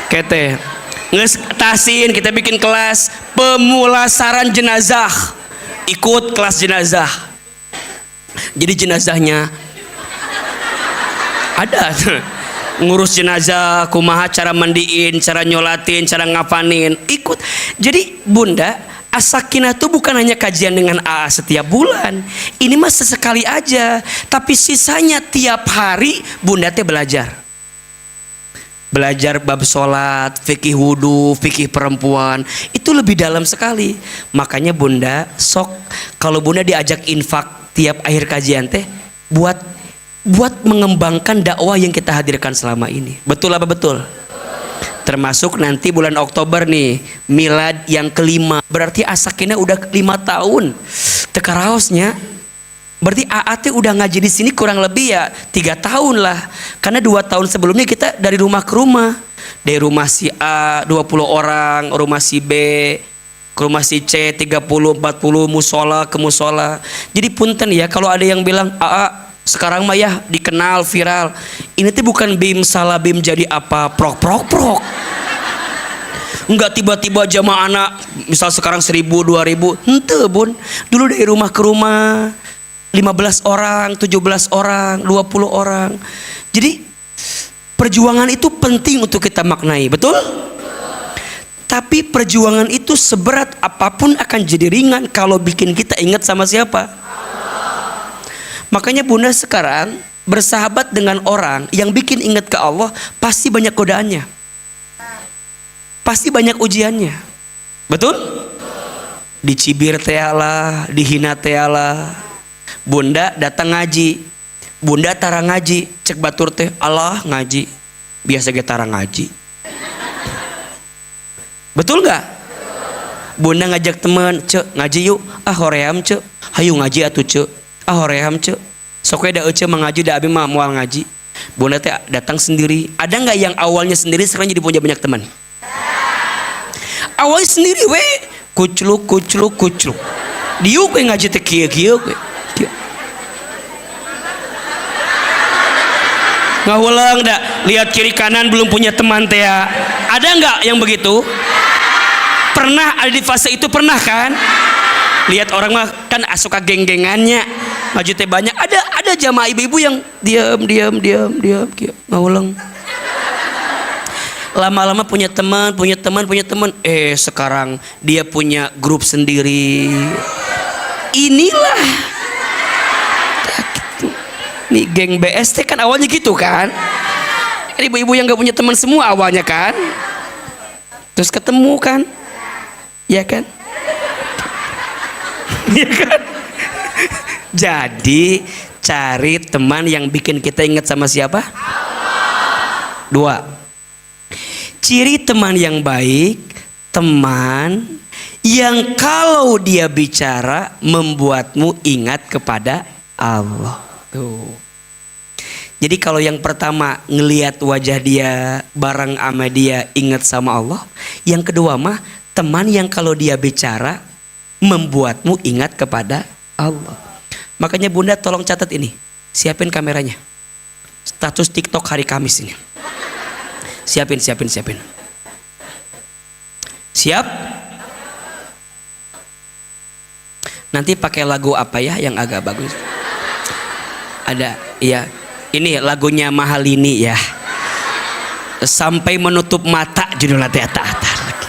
Speaker 1: Kete. Geus tahsin kita bikin kelas pemulasaran jenazah. Ikut kelas jenazah. Jadi jenazahnya ada ngurus jenazah, kumaha cara mandiin, cara nyolatin, cara ngapanin, ikut. Jadi bunda, As-Sakinah itu bukan hanya kajian dengan AA setiap bulan, ini mah sesekali aja, tapi sisanya tiap hari bunda teh belajar bab sholat, fikih wudu, fikih perempuan, itu lebih dalam sekali. Makanya bunda sok kalau bunda diajak infak tiap akhir kajian teh buat mengembangkan dakwah yang kita hadirkan selama ini. Betul apa betul? Termasuk nanti bulan Oktober nih, milad yang ke-5. Berarti As-Sakinah udah 5 tahun teka raosnya. Berarti AA udah ngaji di sini kurang lebih ya 3 tahun lah. Karena 2 tahun sebelumnya kita dari rumah ke rumah. Dari rumah si A 20 orang, rumah si B, ke rumah si C 30-40, musola ke musola. Jadi punten ya kalau ada yang bilang AA sekarang mah ya dikenal viral, ini tuh bukan bim salah bim jadi apa prok. Enggak tiba-tiba jamaah anak misal sekarang 1000 2000, henteu bun. Dulu dari rumah ke rumah 15 orang, 17 orang, 20 orang. Jadi perjuangan itu penting untuk kita maknai, betul? Tapi perjuangan itu seberat apapun akan jadi ringan kalau bikin kita ingat sama siapa? Makanya bunda sekarang bersahabat dengan orang yang bikin ingat ke Allah, pasti banyak godaannya, pasti banyak ujiannya, betul? Dicibir teala, dihina teala. Bunda datang ngaji, bunda tara ngaji, cek batur teh Allah ngaji, biasa ge tara ngaji. Betul nggak? Bunda ngajak teman, cek ngaji yuk, hoream cek, hayu ngaji atuh cek, hoream cek, sok da ece mengaji da abi mah moal ngaji. Bunda teh datang sendiri. Ada nggak yang awalnya sendiri sekarang jadi punya banyak teman? Awalnya sendiri we, kucluk kucluk kucluk. Diuk we ngaji teh kieu-kieu we. Ngawulang dah, lihat kiri kanan belum punya teman teh. Ada nggak yang begitu? Pernah ada di fase itu, pernah kan? Lihat orang mah kan suka geng-gengannya, maju teh banyak. Ada jamaah ibu-ibu yang diam ngawulang. Lama-lama punya teman. Sekarang dia punya grup sendiri. Inilah gitu. Nih geng BST kan awalnya gitu kan? Ibu-ibu yang gak punya teman semua awalnya kan? Terus ketemu kan? Ya kan? Ya kan? Jadi cari teman yang bikin kita ingat sama siapa? Dua. Ciri teman yang baik, teman yang kalau dia bicara membuatmu ingat kepada Allah. Tuh. Jadi kalau yang pertama ngelihat wajah dia, bareng sama dia ingat sama Allah. Yang kedua mah teman yang kalau dia bicara membuatmu ingat kepada Allah. Makanya bunda tolong catat ini, siapin kameranya. Status TikTok hari Kamis ini. Siapin. Siap? Nanti pakai lagu apa ya yang agak bagus? Ada, ya. Ini lagunya Mahalini ya. Sampai menutup mata judulnya teh lagi.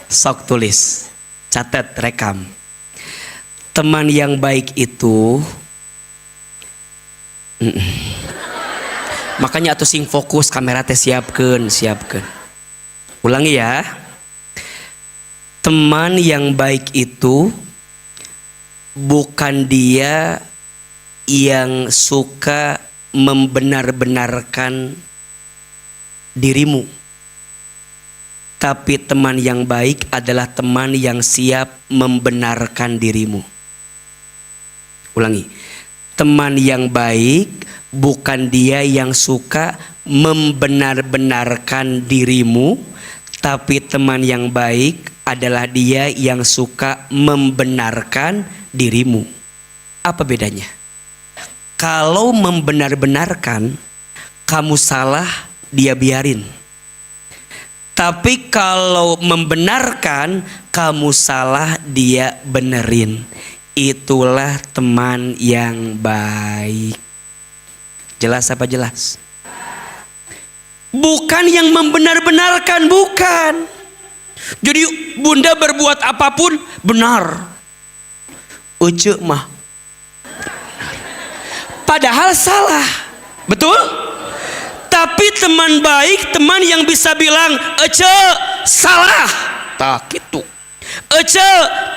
Speaker 1: Sok tulis, catat, rekam. Teman yang baik itu makanya atuh sing fokus kamera teh siapkeun. Ulangi ya. Teman yang baik itu bukan dia yang suka membenar-benarkan dirimu, tapi teman yang baik adalah teman yang siap membenarkan dirimu. Ulangi. Teman yang baik bukan dia yang suka membenar-benarkan dirimu, tapi teman yang baik adalah dia yang suka membenarkan dirimu. Apa bedanya? Kalau membenar-benarkan, kamu salah, dia biarin. Tapi kalau membenarkan, kamu salah, dia benerin. Itulah teman yang baik. Jelas apa jelas? Bukan yang membenar-benarkan, bukan. Jadi bunda berbuat apapun benar. Ucuk mah padahal salah, betul? Tapi teman baik, teman yang bisa bilang ece salah, tak gitu, ece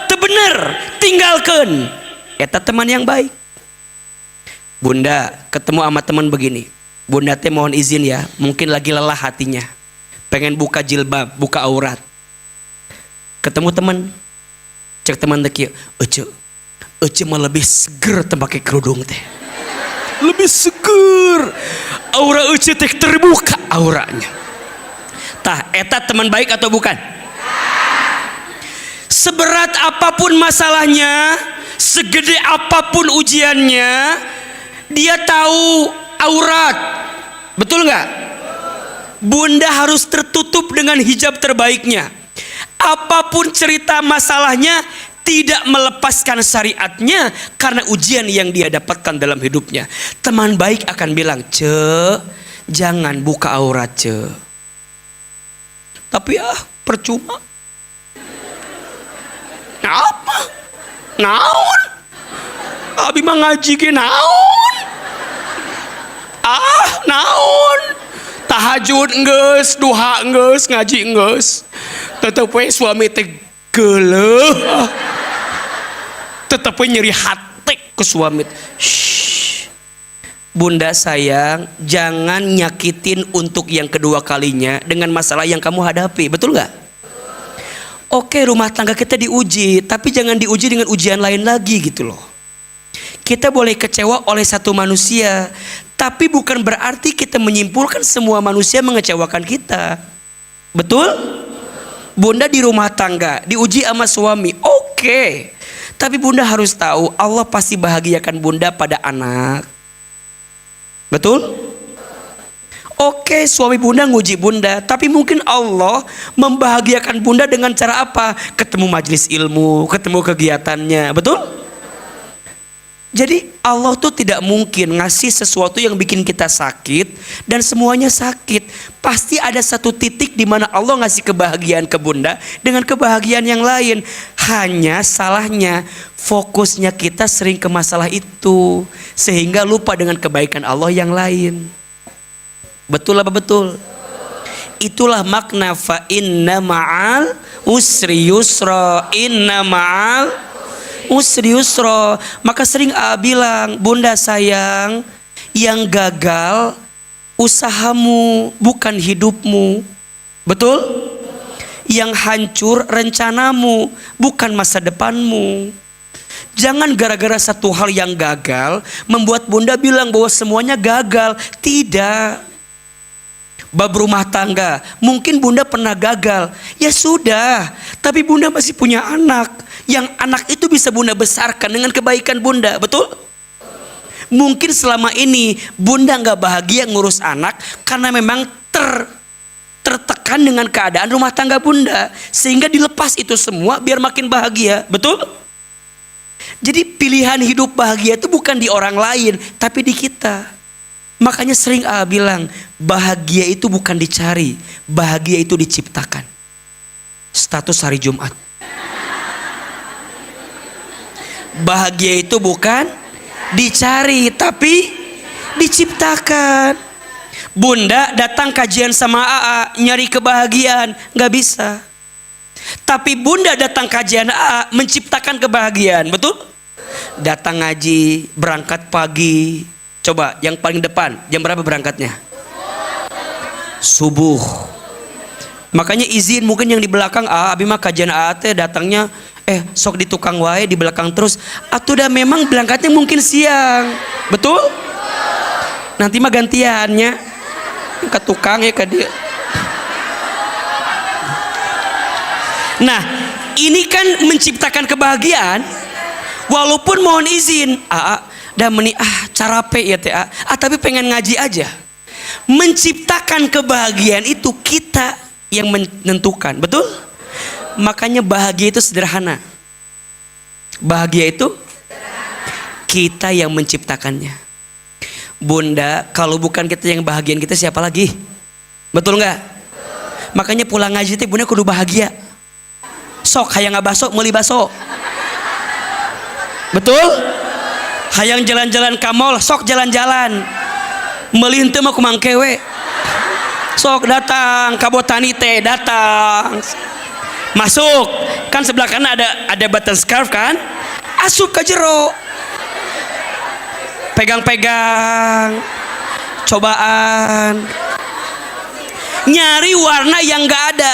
Speaker 1: teu bener, tinggalkan. Eta teman yang baik. Bunda ketemu sama teman begini, bunda teh mohon izin ya, mungkin lagi lelah hatinya, pengen buka jilbab, buka aurat. Ketemu teman, cek teman teh kieu, ece mah lebih seger teu pake kerudung teh. Lebih seger, aura ece teh terbuka auranya. Tah, eta teman baik atau bukan? Seberat apapun masalahnya, segede apapun ujiannya, dia tahu aurat. Betul nggak? Bunda harus tertutup dengan hijab terbaiknya. Apapun cerita masalahnya, tidak melepaskan syariatnya karena ujian yang dia dapatkan dalam hidupnya. Teman baik akan bilang, "Ce, jangan buka aurat, Ce." Tapi percuma. Apa? Naon? Abi mah ngaji ge naon? Naon? Tahajud geus, duha geus, ngaji geus. Tetep we suami teh geuleuh. Tetep we nyeri hati ke suami. Shh. Bunda sayang, jangan nyakitin untuk yang kedua kalinya dengan masalah yang kamu hadapi. Betul gak? Oke, rumah tangga kita diuji, tapi jangan diuji dengan ujian lain lagi gitu loh. Kita boleh kecewa oleh satu manusia, tapi bukan berarti kita menyimpulkan semua manusia mengecewakan kita. Betul? Bunda di rumah tangga diuji sama suami, oke. Tapi bunda harus tahu Allah pasti bahagiakan bunda pada anak. Betul? Oke, suami bunda nguji bunda, tapi mungkin Allah membahagiakan bunda dengan cara apa? Ketemu majelis ilmu, ketemu kegiatannya, betul? Jadi Allah tuh tidak mungkin ngasih sesuatu yang bikin kita sakit dan semuanya sakit. Pasti ada satu titik di mana Allah ngasih kebahagiaan ke bunda dengan kebahagiaan yang lain. Hanya salahnya fokusnya kita sering ke masalah itu sehingga lupa dengan kebaikan Allah yang lain. Betul apa betul? Itulah makna fa inna ma'al usri yusra, inna ma'al usri yusra. Maka sering bilang, bunda sayang, yang gagal usahamu bukan hidupmu. Betul? Yang hancur rencanamu bukan masa depanmu. Jangan gara-gara satu hal yang gagal membuat bunda bilang bahwa semuanya gagal. Tidak. Bab rumah tangga, mungkin bunda pernah gagal. Ya sudah, tapi bunda masih punya anak. Yang anak itu bisa bunda besarkan dengan kebaikan bunda, betul? Mungkin selama ini bunda gak bahagia ngurus anak karena memang tertekan dengan keadaan rumah tangga bunda, sehingga dilepas itu semua biar makin bahagia, betul? Jadi pilihan hidup bahagia itu bukan di orang lain, tapi di kita. Makanya sering bilang, bahagia itu bukan dicari, bahagia itu diciptakan. Status hari Jumat. Bahagia itu bukan dicari, tapi diciptakan. Bunda datang kajian sama AA, nyari kebahagiaan, gak bisa. Tapi bunda datang kajian AA, menciptakan kebahagiaan, betul? Datang ngaji, berangkat pagi. Coba yang paling depan, jam berapa berangkatnya? Subuh. Makanya izin, mungkin yang di belakang, abi mah kajian teh datangnya sok di tukang wae di belakang terus. Atau udah memang berangkatnya mungkin siang. Betul? Nanti mah gantiannya ke tukang ya ke dia. Nah, ini kan menciptakan kebahagiaan. Walaupun mohon izin, dah meni carape ya teh tapi pengen ngaji aja. Menciptakan kebahagiaan itu kita yang menentukan, betul? Makanya bahagia itu sederhana. Bahagia itu kita yang menciptakannya. Bunda, kalau bukan kita yang bahagian kita siapa lagi? Betul nggak? Makanya pulang ngaji teh bunda kudu bahagia. Sok hayang ngabaso meuli baso. Betul? Hayang jalan-jalan ka mall, sok jalan-jalan. Meuli henteu mah kumang kewe. Sok datang ka botani teh, datang. Masuk. Kan sebelah kanan ada button scarf kan? Asup ka jero. Pegang-pegang. Cobaan. Nyari warna yang enggak ada.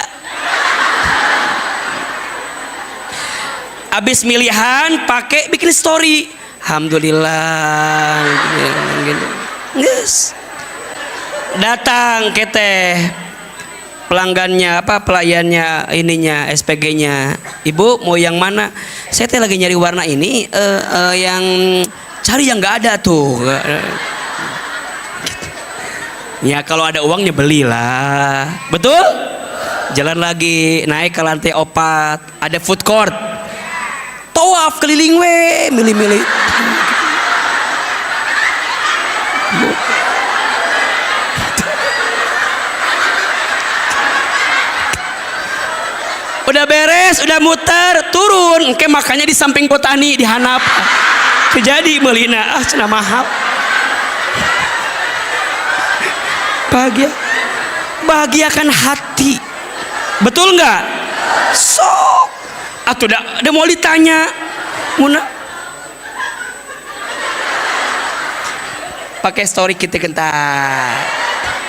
Speaker 1: Abis milihan pakai bikin story. Alhamdulillah. Yes. Datang keteh pelanggannya pelayannya ininya SPG-nya. Ibu mau yang mana? Saya teh lagi nyari warna ini yang cari yang nggak ada tuh. Ya kalau ada uangnya belilah. Betul? Jalan lagi, naik ke lantai 4, ada food court. Tawaf keliling we, milih-milih. Udah beres, udah muter, turun. Kayak makanya di samping Botani di Hanap. Terjadi melina, cenah mahal. Bahagiakan hati. Betul nggak? Sok. Atau udah mau ditanya, Muna. Pakai story kita kentar.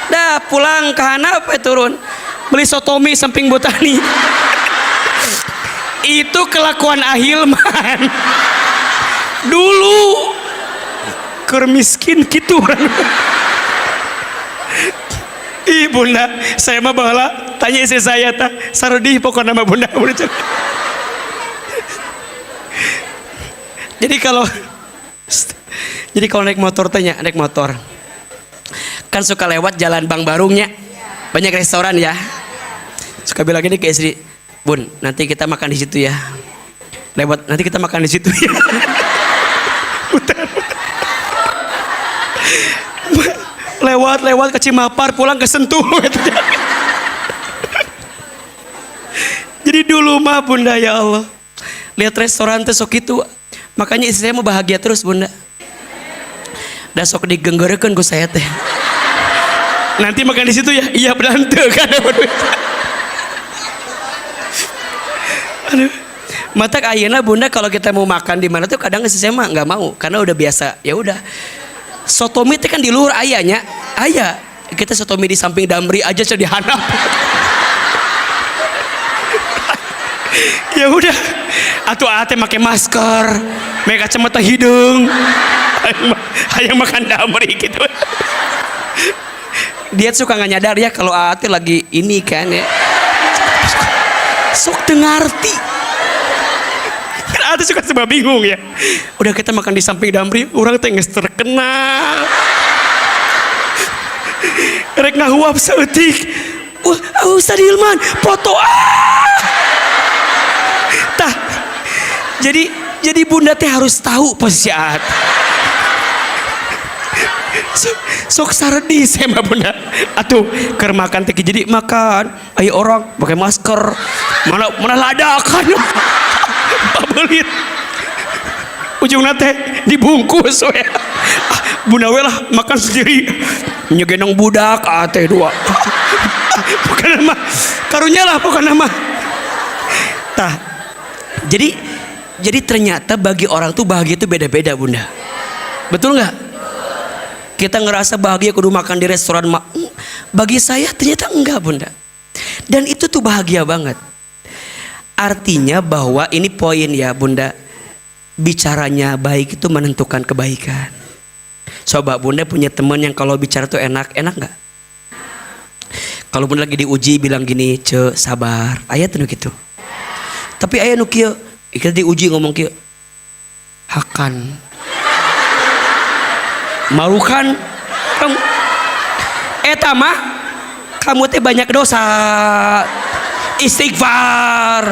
Speaker 1: Dah pulang ke Hanap turun. Beli sotomi samping Botani. Itu kelakuan Ahilman. Dulu keur miskin gitu. Ih bunda, saya mah bahala tanya istri saya tah saredih pokoknya nama bunda. Jadi kalau naik motor tanya, naik motor kan suka lewat jalan Bang Barungnya, banyak restoran ya, suka bilang gini ke istri, Bun nanti kita makan di situ ya, lewat nanti kita makan di situ ya. lewat ke Cimapar pulang ke Sentul. Jadi dulu mah bunda ya Allah lihat restoran tuh sok itu, makanya istri saya mau bahagia terus bunda. Dah sok digenggerekeun ku saya teh. Nanti makan di situ ya, iya berante kan. Aduh, matak ayeuna bunda kalau kita mau makan di mana tuh kadang istri saya mah nggak mau karena udah biasa. Ya udah. Sotomi itu kan di luar ayahnya, ayah kita sotomi di samping Damri aja sudah dihanap. Ya udah, atuh ate pakai masker, make kacamata hidung, ayah makan Damri gitu. Dia suka nggak nyadar ya kalau ate lagi ini kan ya, sok dengarti. Ada suka sebab bingung ya. Udah kita makan di samping Damri, orang teh geus terkenal. Rek ngahuap saeutik. Ustaz Hilman, foto Tah. Jadi bunda teh harus tahu posisi at. Sok saredih saya mah bunda. Atuh keur makan teh jadi makan. Ayo orang pakai masker. Mana ladakan. Belit ujung nate dibungkus we. Bunda we lah makan sendiri nyegenong budak ate dua. Bukan nama karunya lah bukan nama tah. Jadi ternyata bagi orang tuh bahagia itu beda-beda bunda. Betul nggak? Kita ngerasa bahagia kudu makan di restoran, bagi saya ternyata enggak bunda. Dan itu tuh bahagia banget. Artinya bahwa ini poin ya bunda, bicaranya baik itu menentukan kebaikan. Coba bunda punya teman yang kalau bicara tuh enak nggak? Kalau bunda lagi diuji bilang gini, ce sabar, ayat tuh gitu. Tapi ayat nukia, kita diuji ngomong kia, hakan, marukan, mah, kamu teh banyak dosa. Istighfar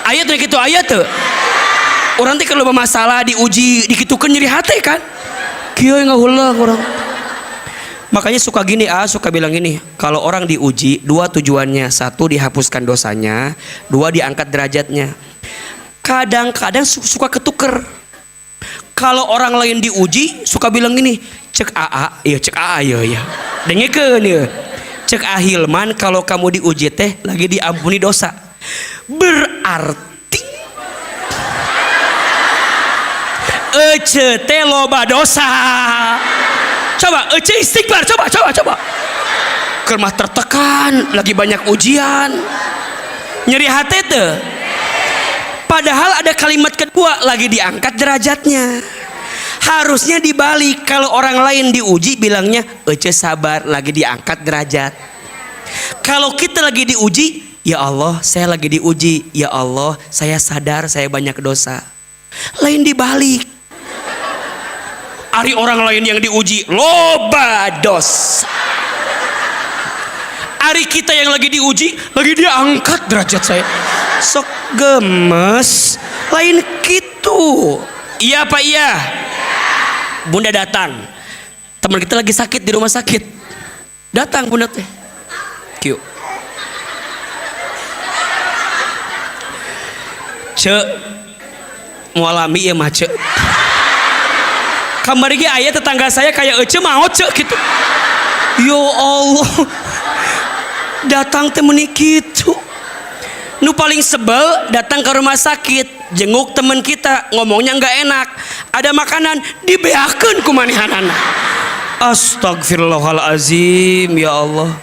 Speaker 1: ayat tuh gitu ayat tuh orang teh kalau bermasalah diuji dikitukan nyeri hati kan kieu nggak ulang orang. Makanya suka gini suka bilang gini, kalau orang diuji dua tujuannya, satu dihapuskan dosanya, dua diangkat derajatnya. Kadang-kadang suka ketuker. Kalau orang lain diuji suka bilang gini, cek AA ya dengekeun ya. Cek Ahilman kalau kamu diuji teh lagi diampuni dosa, berarti ece teh loba dosa. Coba ece istighfar, coba kermah tertekan lagi banyak ujian nyeri hati teh. Padahal ada kalimat kedua, lagi diangkat derajatnya. Harusnya dibalik, kalau orang lain diuji bilangnya ece sabar lagi diangkat derajat. Kalau kita lagi diuji, ya Allah saya lagi diuji, ya Allah saya sadar saya banyak dosa. Lain dibalik. Ari orang lain yang diuji loba dosa. Ari kita yang lagi diuji, lagi dia angkat derajat saya. Sok gemes, lain gitu. Iya apa iya? Bunda datang. Teman kita lagi sakit di rumah sakit. Datang bunda teh. Kieu. Cek mualami ya mah cek. Kamari ge aya tetangga saya kayak ece mau cek gitu. Ya Allah. Datang teh meuni kitu. Nu paling sebel datang ke rumah sakit, jenguk teman kita, ngomongnya nggak enak. Ada makanan dibeakeun ku manehanana. Astagfirullahalazim, ya Allah.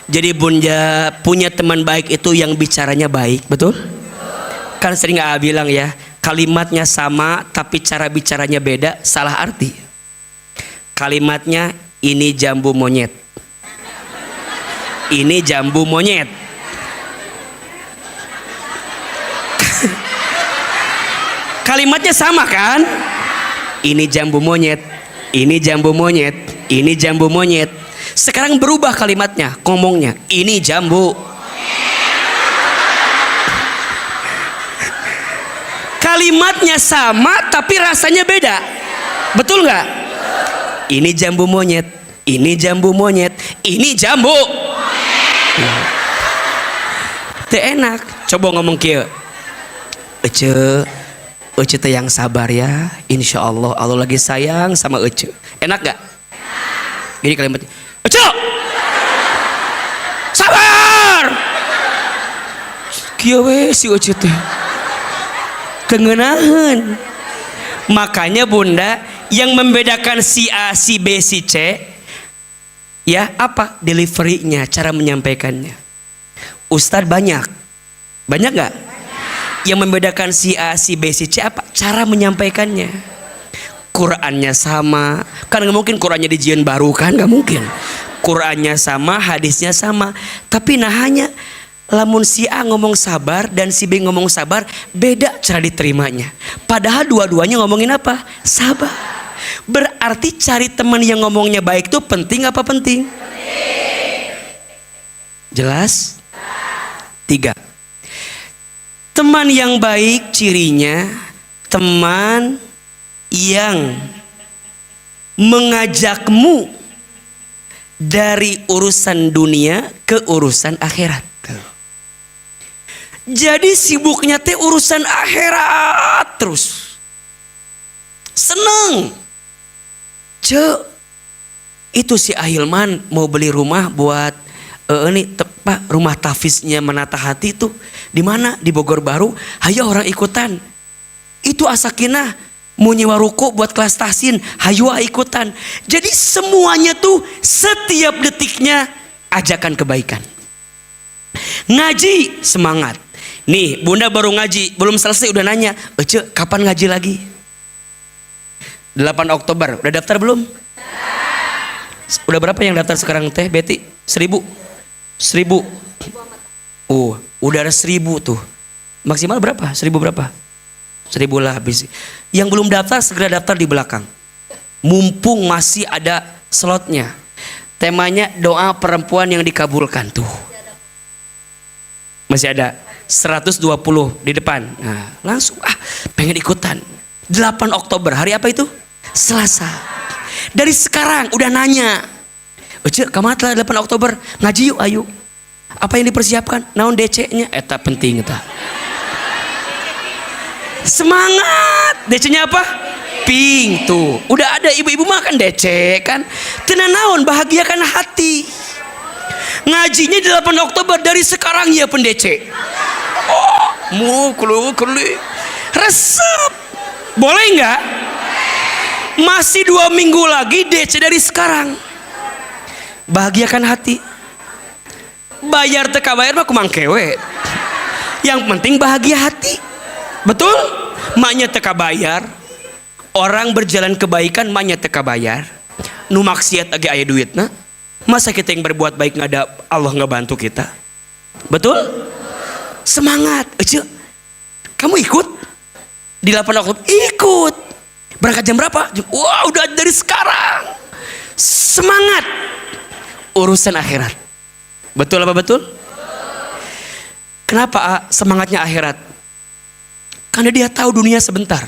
Speaker 1: Jadi bunda punya teman baik itu yang bicaranya baik, betul? Kan sering bilang ya, kalimatnya sama tapi cara bicaranya beda, salah arti. Kalimatnya ini jambu monyet, ini jambu monyet. Kalimatnya sama kan? Ini jambu monyet, ini jambu monyet, ini jambu monyet. Sekarang berubah kalimatnya, ngomongnya ini jambu. Kalimatnya sama tapi rasanya beda, betul nggak? Ini jambu monyet, ini jambu monyet, ini jambu. Teu enak. Coba ngomong kieu. Ece teh yang sabar ya, insya Allah Allah lagi sayang sama Ece. Enak gak? Jadi kalimatnya, Ece sabar. Kieu we si Ece teh kengenahan. Makanya bunda yang membedakan si A, si B, si C, ya apa? Deliverynya, cara menyampaikannya. Ustadz banyak gak? Yang membedakan si A, si B, si C apa? Cara menyampaikannya. Qurannya sama, kan nggak mungkin Qurannya dijieun baru kan, nggak mungkin. Qurannya sama, hadisnya sama, tapi nah hanya lamun si A ngomong sabar dan si B ngomong sabar, beda cara diterimanya. Padahal dua-duanya ngomongin apa? Sabar. Berarti cari teman yang ngomongnya baik tuh penting apa penting? Jelas? 3. Teman yang baik cirinya teman yang mengajakmu dari urusan dunia ke urusan akhirat. Jadi sibuknya teh urusan akhirat terus. Seneng. Itu si Ahilman mau beli rumah buat ini Pak, rumah tafiznya Menata Hati itu di mana? Di Bogor Baru. Hayo orang ikutan. Itu Asakinah mau nyewa ruko buat kelas tahsin. Hayo ikutan. Jadi semuanya tuh setiap detiknya ajakan kebaikan. Ngaji semangat. Nih bunda baru ngaji, belum selesai udah nanya, Ece kapan ngaji lagi? 8 Oktober, udah daftar belum? Udah berapa yang daftar sekarang teh Betty? 1000. Udah ada 1000 tuh. Maksimal berapa? 1000 berapa? 1000 lah habis. Yang belum daftar segera daftar di belakang. Mumpung masih ada slotnya. Temanya doa perempuan yang dikabulkan tuh. Masih ada 120 di depan. Nah, langsung pengen ikutan. 8 Oktober, hari apa itu? Selasa. Dari sekarang udah nanya. Ece, kamat lah 8 Oktober ngaji yuk, ayo. Apa yang dipersiapkan? Naon DC-nya? Eta penting eta. Semangat. DC-nya apa? Pink tuh. Udah ada ibu-ibu makan DC kan. Tenan naon, bahagiakan hati. Ngajinya di 8 Oktober dari sekarang ya pendece. Resep. Boleh nggak? Masih 2 minggu lagi DC dari sekarang. Bahagiakan hati. Bayar teka bayar mah kumang kewe. Yang penting bahagia hati. Betul? Maknya teka bayar. Orang berjalan kebaikan maknya teka bayar. Nu maksiat age aya duitna. Masa kita yang berbuat baik nggak ada Allah nggak bantu kita? Betul? Semangat. Ece, kamu ikut? Di 8 Oktober ikut. Berangkat jam berapa? Wah, udah dari sekarang. Semangat. Urusan akhirat. Betul apa betul? Kenapa semangatnya akhirat? Karena dia tahu dunia sebentar.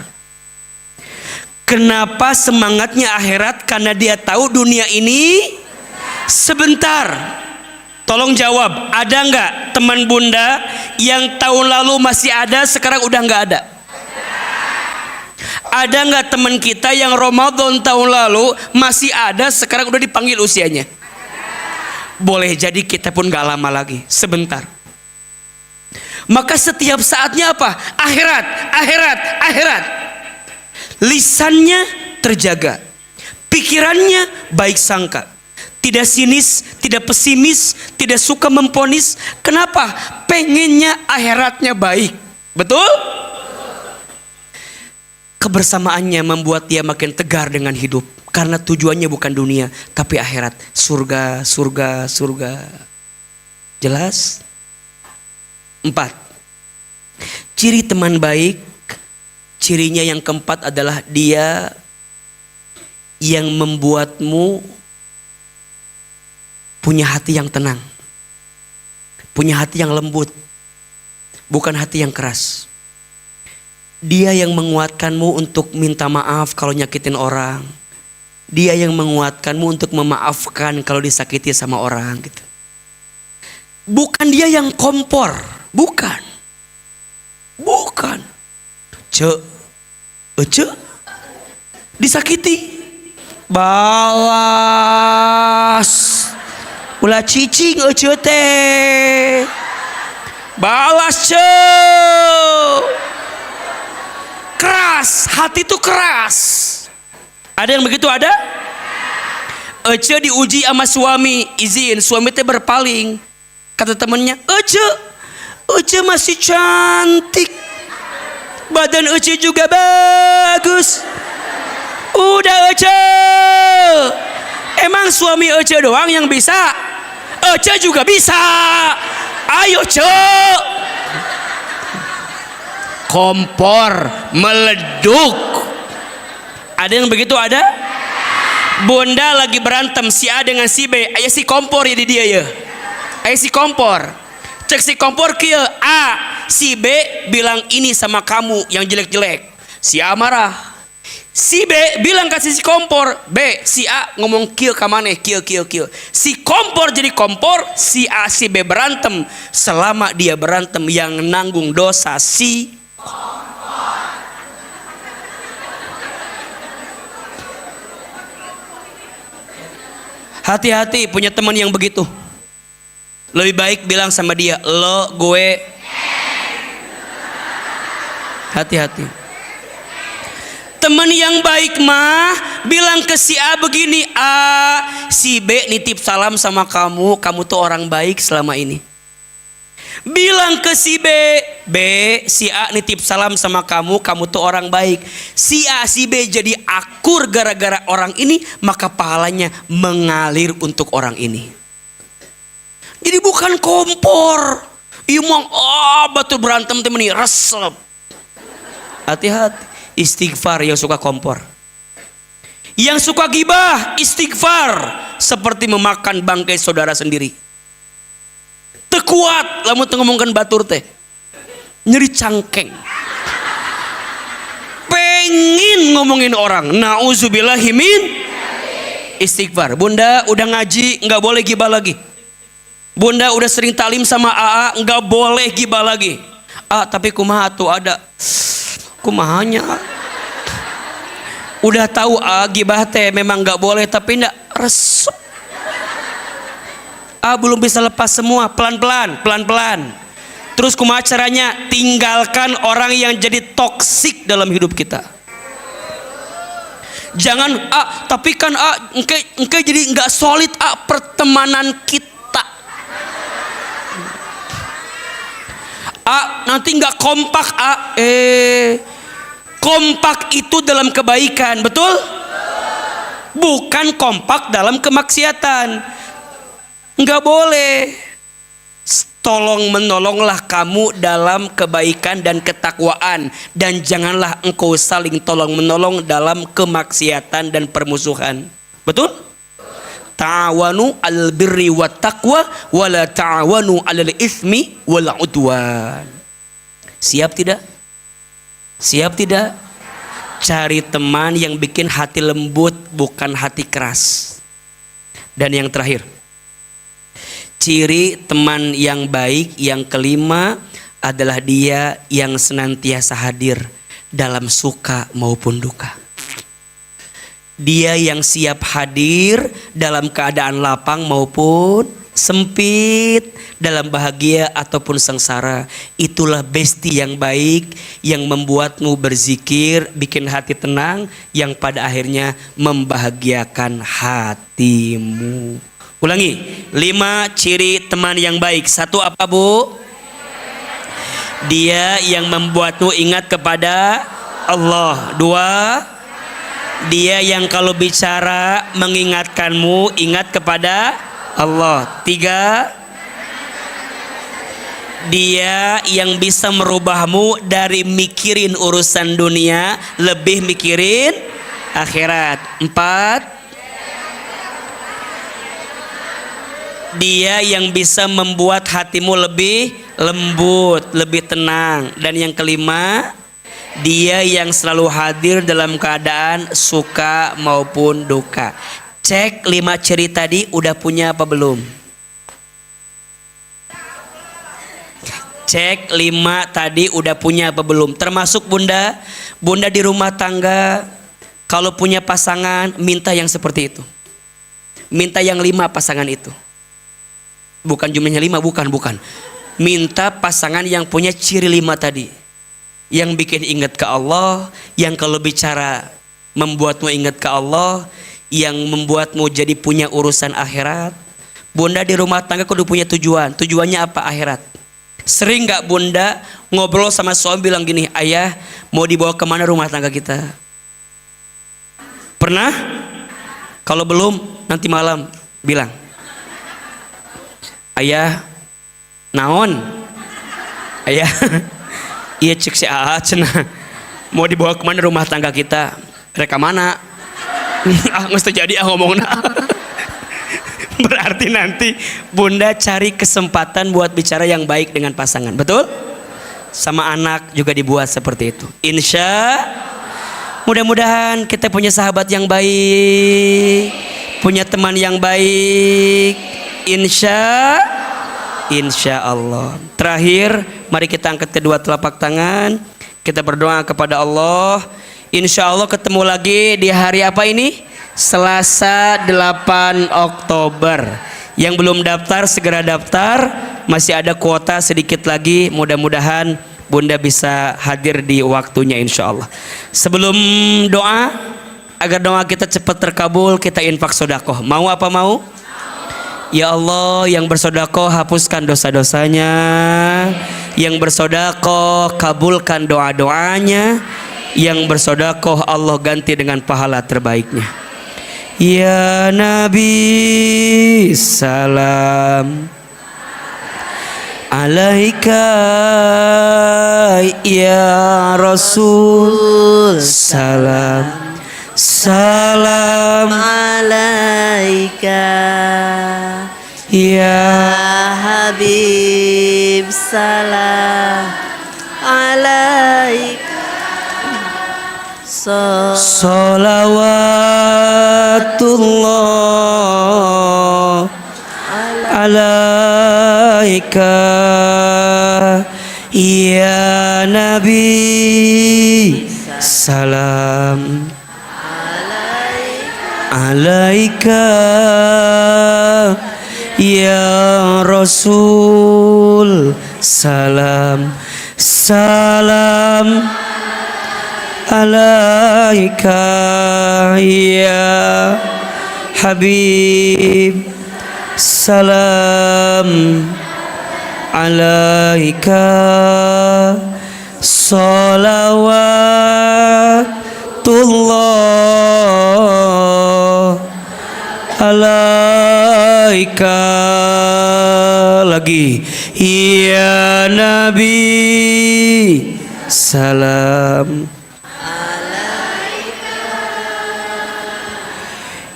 Speaker 1: Kenapa semangatnya akhirat? Karena dia tahu dunia ini sebentar. Tolong jawab, ada nggak teman bunda yang tahun lalu masih ada, sekarang udah nggak ada? Ada nggak teman kita yang Ramadan tahun lalu masih ada, sekarang udah dipanggil usianya? Boleh jadi kita pun nggak lama lagi, sebentar. Maka setiap saatnya apa? Akhirat, akhirat, akhirat. Lisannya terjaga, pikirannya baik sangka, tidak sinis, tidak pesimis, tidak suka memponis. Kenapa? Pengennya akhiratnya baik. Betul? Kebersamaannya membuat dia makin tegar dengan hidup, karena tujuannya bukan dunia tapi akhirat. Surga, surga, surga. Jelas? 4. Ciri teman baik, cirinya yang keempat adalah dia yang membuatmu punya hati yang tenang, punya hati yang lembut, bukan hati yang keras. Dia yang menguatkanmu untuk minta maaf kalau nyakitin orang. Dia yang menguatkanmu untuk memaafkan kalau disakiti sama orang gitu. Bukan dia yang kompor, bukan. Bukan. Disakiti. Balas. Ulah cicing teh. Balas keras, hati itu keras. Ada yang begitu ada? Diuji sama suami, izin, suami teh berpaling. Kata temennya, Ece masih cantik, badan Ece juga bagus. Udah Ece, emang suami Ece doang yang bisa? Ece juga bisa. Ayo Cek. Kompor meleduk. Ada yang begitu ada? Bunda lagi berantem si A dengan si B, aya si kompor ya di dia ya. Aya si kompor. Cek si kompor kieu, A, si B bilang ini sama kamu yang jelek-jelek. Si A marah. Si B bilang kasih si kompor, B, si A ngomong kieu ka maneh, kieu. Si kompor jadi kompor, si A si B berantem. Selama dia berantem yang nanggung dosa si kompor. Hati-hati punya teman yang begitu. Lebih baik bilang sama dia, lo, gue. Hati-hati. Teman yang baik mah bilang ke si A begini, A, si B nitip salam sama kamu, kamu tuh orang baik selama ini. Bilang ke si B, B, si A nitip salam sama kamu, kamu tuh orang baik. Si A, si B jadi akur gara-gara orang ini, maka pahalanya mengalir untuk orang ini. Jadi bukan kompor. Iya mong, batu berantem temen ini resep. Hati-hati. Istighfar yang suka kompor. Yang suka gibah, istighfar. Seperti memakan bangkai saudara sendiri. Tekuat, lamun ngomongkan batur teh. Nyeri cangkeng. Pengen ngomongin orang. Nauzubillahimin. Istighfar. Bunda udah ngaji, nggak boleh gibah lagi. Bunda udah sering talim sama AA, nggak boleh gibah lagi. Tapi kumaha tuh ada. Kumahanya. Udah tahu gibah teh memang nggak boleh, tapi nggak resep. Belum bisa lepas semua, pelan-pelan. Terus kumaha caranya? Tinggalkan orang yang jadi toksik dalam hidup kita. Jangan tapi kan engke jadi nggak solid pertemanan kita. Nanti nggak kompak. Kompak itu dalam kebaikan, betul? Bukan kompak dalam kemaksiatan. Nggak boleh. Tolong menolonglah kamu dalam kebaikan dan ketakwaan, dan janganlah engkau saling tolong menolong dalam kemaksiatan dan permusuhan. Betul? ta'awanu 'alal birri wat taqwa wa la ta'awanu 'alal itsmi wal 'udwan. Siap tidak? Siap tidak? Cari teman yang bikin hati lembut, bukan hati keras. Dan yang terakhir, ciri teman yang baik yang kelima adalah dia yang senantiasa hadir dalam suka maupun duka. Dia yang siap hadir dalam keadaan lapang maupun sempit, dalam bahagia ataupun sengsara. Itulah besti yang baik yang membuatmu berzikir, bikin hati tenang, yang pada akhirnya membahagiakan hatimu. Ulangi, 5 ciri teman yang baik. 1 apa, Bu? Dia yang membuatmu ingat kepada Allah. 2, dia yang kalau bicara mengingatkanmu ingat kepada Allah. 3, dia yang bisa merubahmu dari mikirin urusan dunia lebih mikirin akhirat. 4, dia yang bisa membuat hatimu lebih lembut, lebih tenang. Dan yang kelima, dia yang selalu hadir dalam keadaan suka maupun duka. Cek 5 ciri tadi udah punya apa belum? Cek 5 tadi udah punya apa belum? Termasuk bunda. Bunda di rumah tangga kalau punya pasangan minta yang seperti itu. Minta yang 5 pasangan itu. Bukan jumlahnya 5, bukan. Minta pasangan yang punya ciri 5 tadi. Yang bikin ingat ke Allah, yang kalau bicara membuatmu ingat ke Allah, yang membuatmu jadi punya urusan akhirat. Bunda di rumah tangga kudu punya tujuan. Tujuannya apa? Akhirat. Sering gak bunda ngobrol sama suami bilang gini, ayah mau dibawa kemana rumah tangga kita? Pernah? Kalau belum, nanti malam bilang, ayah naon? Ayah iya cek si Aa cenah mau dibawa kemana rumah tangga kita? Reka mana? Nggak terjadi ngomongna. Berarti nanti bunda cari kesempatan buat bicara yang baik dengan pasangan, betul? Sama anak juga dibuat seperti itu. Insya mudah-mudahan kita punya sahabat yang baik, punya teman yang baik. Insya Allah. Terakhir, mari kita angkat kedua telapak tangan. Kita berdoa kepada Allah. Insya Allah ketemu lagi di hari apa ini? Selasa 8 Oktober. Yang belum daftar segera daftar. Masih ada kuota sedikit lagi. Mudah-mudahan bunda bisa hadir di waktunya insya Allah. Sebelum doa, agar doa kita cepat terkabul, kita infak sedekah. Mau apa mau? Ya Allah, yang bersedekah hapuskan dosa-dosanya, yang bersedekah kabulkan doa-doanya, yang bersedekah Allah ganti dengan pahala terbaiknya. Ya Nabi salam alaika, ya Rasul salam, salam alaika, ya Habib salam alaika, salawatullah alaika, ya Nabi salam alaika, ya Rasul salam, salam alaika, ya Habib salam alaika, salawatullah alaika. Lagi, ya Nabi salam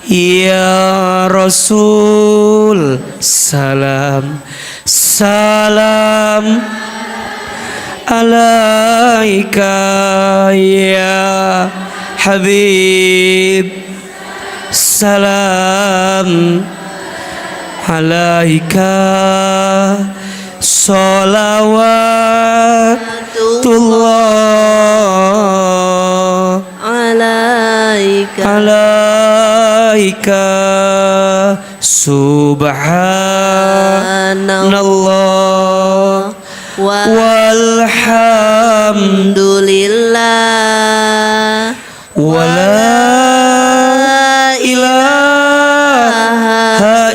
Speaker 1: Ya Rasul, salam salam alaika ya Habib, salam alaika salawatullah alaika subhanallah walhamdulillah wala ilaha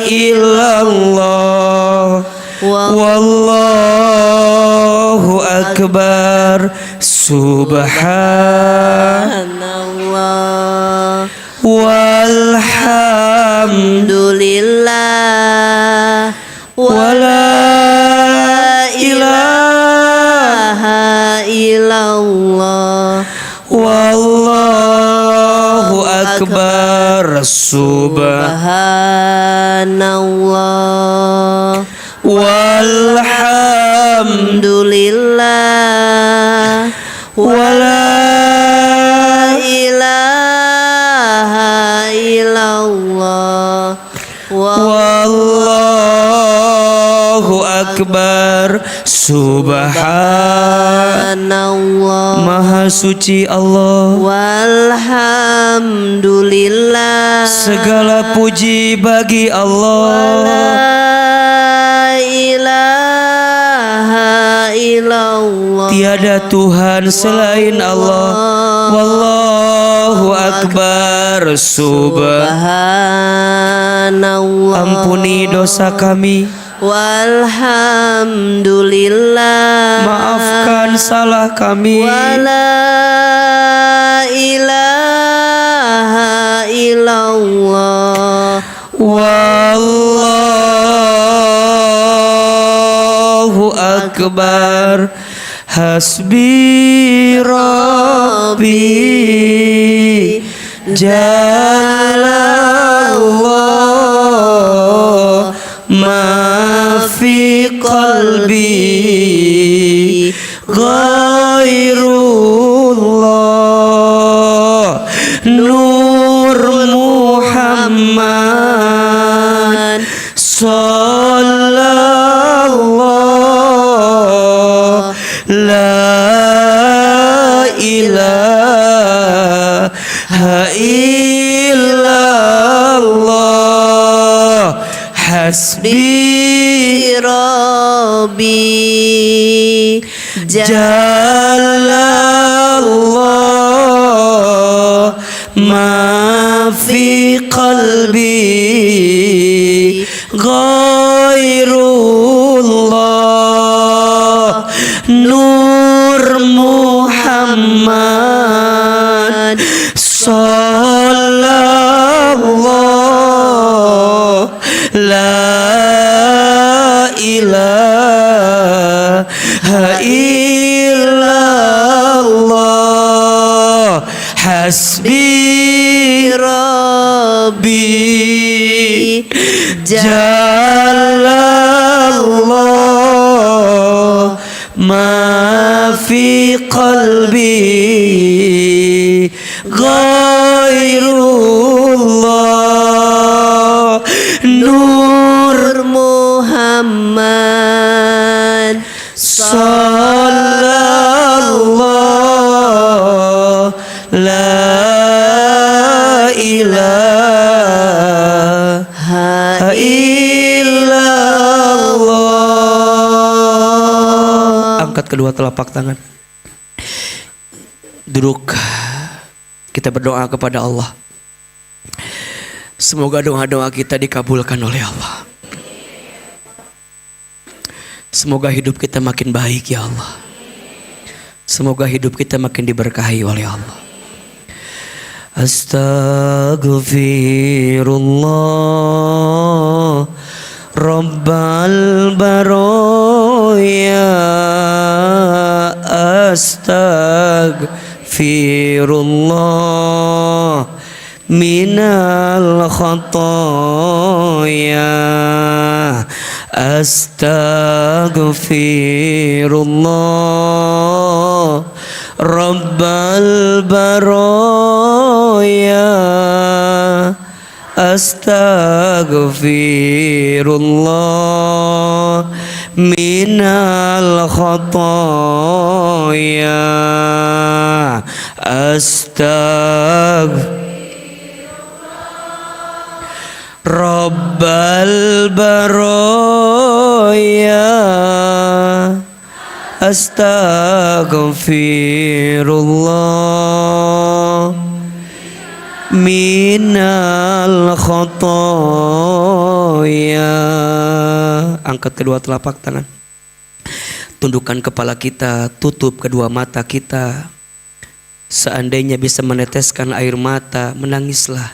Speaker 1: illallah wallahu akbar subhanallah walhamdulillah wala ilaha illallah wallahu akbar subhanallah walhamdulillah wala ilaha illallah wallahu akbar subhanallah. Maha suci Allah, walhamdulillah, segala puji bagi Allah. La ilaha illallah, tiada Tuhan selain Allah. Wallahu akbar subhanallah. Ampuni dosa kami, walhamdulillah, maafkan salah kami. Wala ilaha illallah, wallahu akbar. Hasbi Rabbi Jalallah ma fi qalbi ghairullah. Nur Muhammad sallallahu la ilaha illallah. Hasbi Rabbi Jalallah ma fi qalbi ghairullah. Nur Muhammad sallallahu la ilaha illallah. Hasbi Rabbi Jalallah ma fi qalbi ghairullah. Nur Muhammad sallallahu la ilaha illallah. Angkat kedua telapak tangan, duduk. Kita berdoa kepada Allah. Semoga doa-doa kita dikabulkan oleh Allah. Semoga hidup kita makin baik ya Allah. Semoga hidup kita makin diberkahi oleh Allah. Astaghfirullah Rabbal baroya. Astaghfirullah minal khataaya. Astaghfirullah Rabbal baraya. Astaghfirullah minal khataaya. Rabbal baraya. Astaghfirullah minal khataaya. Angkat kedua telapak tangan, tundukkan kepala kita, tutup kedua mata kita. Seandainya bisa meneteskan air mata, menangislah.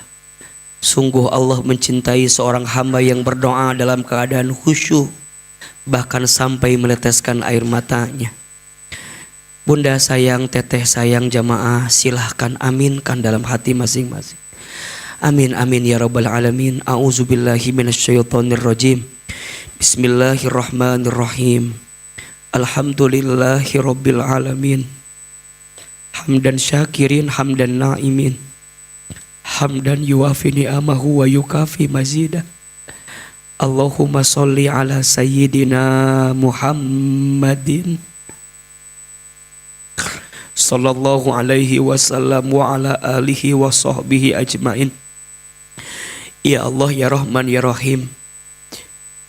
Speaker 1: Sungguh Allah mencintai seorang hamba yang berdoa dalam keadaan khusyuk, bahkan sampai meneteskan air matanya. Bunda sayang, teteh sayang, jamaah silahkan aminkan dalam hati masing-masing. Amin amin ya rabbal alamin. A'udzubillahi minasyaitonirrajim. Bismillahirrahmanirrahim. Alhamdulillahi rabbil alamin. Hamdan syakirin, hamdan na'imin, hamdan yuwafi ni'amahu wa yukafi mazidah. Allahumma sholli ala sayyidina Muhammadin sallallahu alaihi wasallam wa ala alihi wa sahbihi ajmain. Ya Allah, ya Rahman, ya Rahim.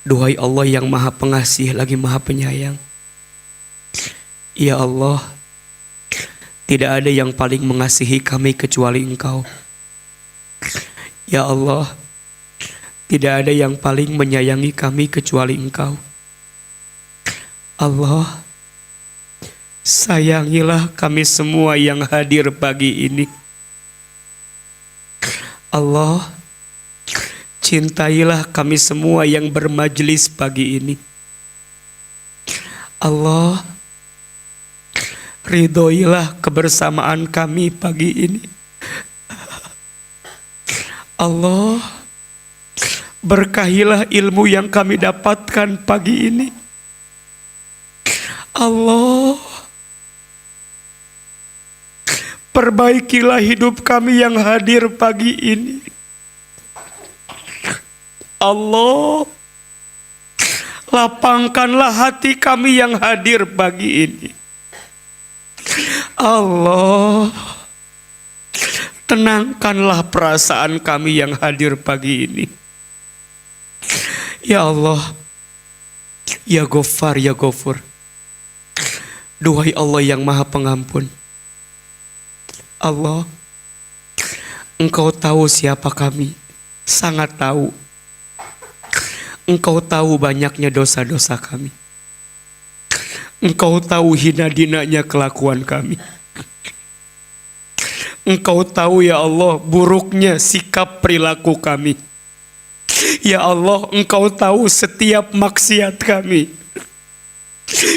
Speaker 1: Duhai Allah yang maha pengasih lagi maha penyayang. Ya Allah, tidak ada yang paling mengasihi kami kecuali Engkau. Ya Allah, tidak ada yang paling menyayangi kami kecuali Engkau. Allah, sayangilah kami semua yang hadir pagi ini. Allah, cintailah kami semua yang bermajlis pagi ini. Allah, ridhoilah kebersamaan kami pagi ini. Allah, berkahilah ilmu yang kami dapatkan pagi ini. Allah, perbaikilah hidup kami yang hadir pagi ini. Allah, lapangkanlah hati kami yang hadir pagi ini. Allah, tenangkanlah perasaan kami yang hadir pagi ini. Ya Allah, ya Ghaffar, ya Ghafur. Duhai Allah yang maha pengampun. Allah, Engkau tahu siapa kami, sangat tahu. Engkau tahu banyaknya dosa-dosa kami. Engkau tahu hina dinanya kelakuan kami. Engkau tahu ya Allah buruknya sikap perilaku kami. Ya Allah, Engkau tahu setiap maksiat kami.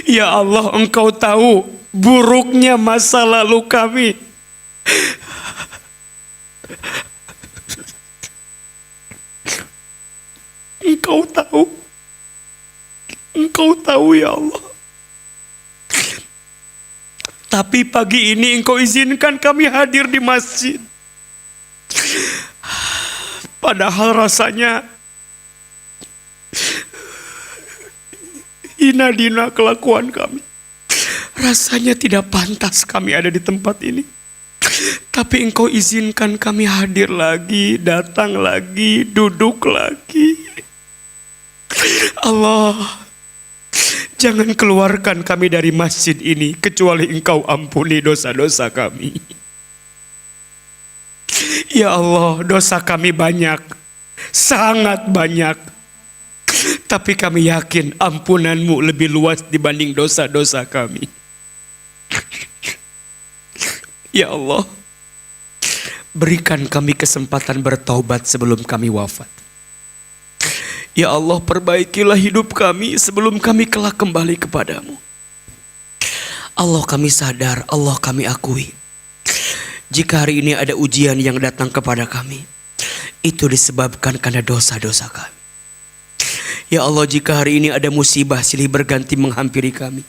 Speaker 1: Ya Allah, Engkau tahu buruknya masa lalu kami. Engkau tahu ya Allah. Tapi pagi ini Engkau izinkan kami hadir di masjid. Padahal rasanya hina dina kelakuan kami. Rasanya tidak pantas kami ada di tempat ini. Tapi Engkau izinkan kami hadir lagi, datang lagi, duduk lagi. Allah, jangan keluarkan kami dari masjid ini kecuali Engkau ampuni dosa-dosa kami. Ya Allah, dosa kami banyak, sangat banyak. Tapi kami yakin ampunan-Mu lebih luas dibanding dosa-dosa kami. Ya Allah, berikan kami kesempatan bertaubat sebelum kami wafat. Ya Allah, perbaikilah hidup kami sebelum kami kelak kembali kepadamu. Allah, kami sadar, Allah kami akui. Jika hari ini ada ujian yang datang kepada kami, itu disebabkan karena dosa-dosa kami. Ya Allah, jika hari ini ada musibah silih berganti menghampiri kami,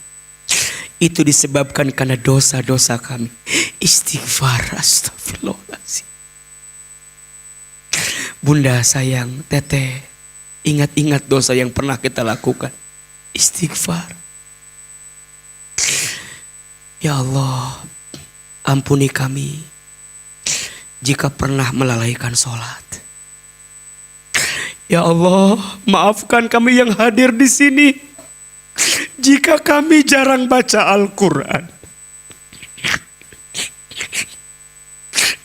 Speaker 1: itu disebabkan karena dosa-dosa kami. Istighfar, astagfirullahaladzim. Bunda sayang, teteh, ingat-ingat dosa yang pernah kita lakukan. Istighfar. Ya Allah, ampuni kami jika pernah melalaikan sholat. Ya Allah, maafkan kami yang hadir di sini jika kami jarang baca Al-Quran.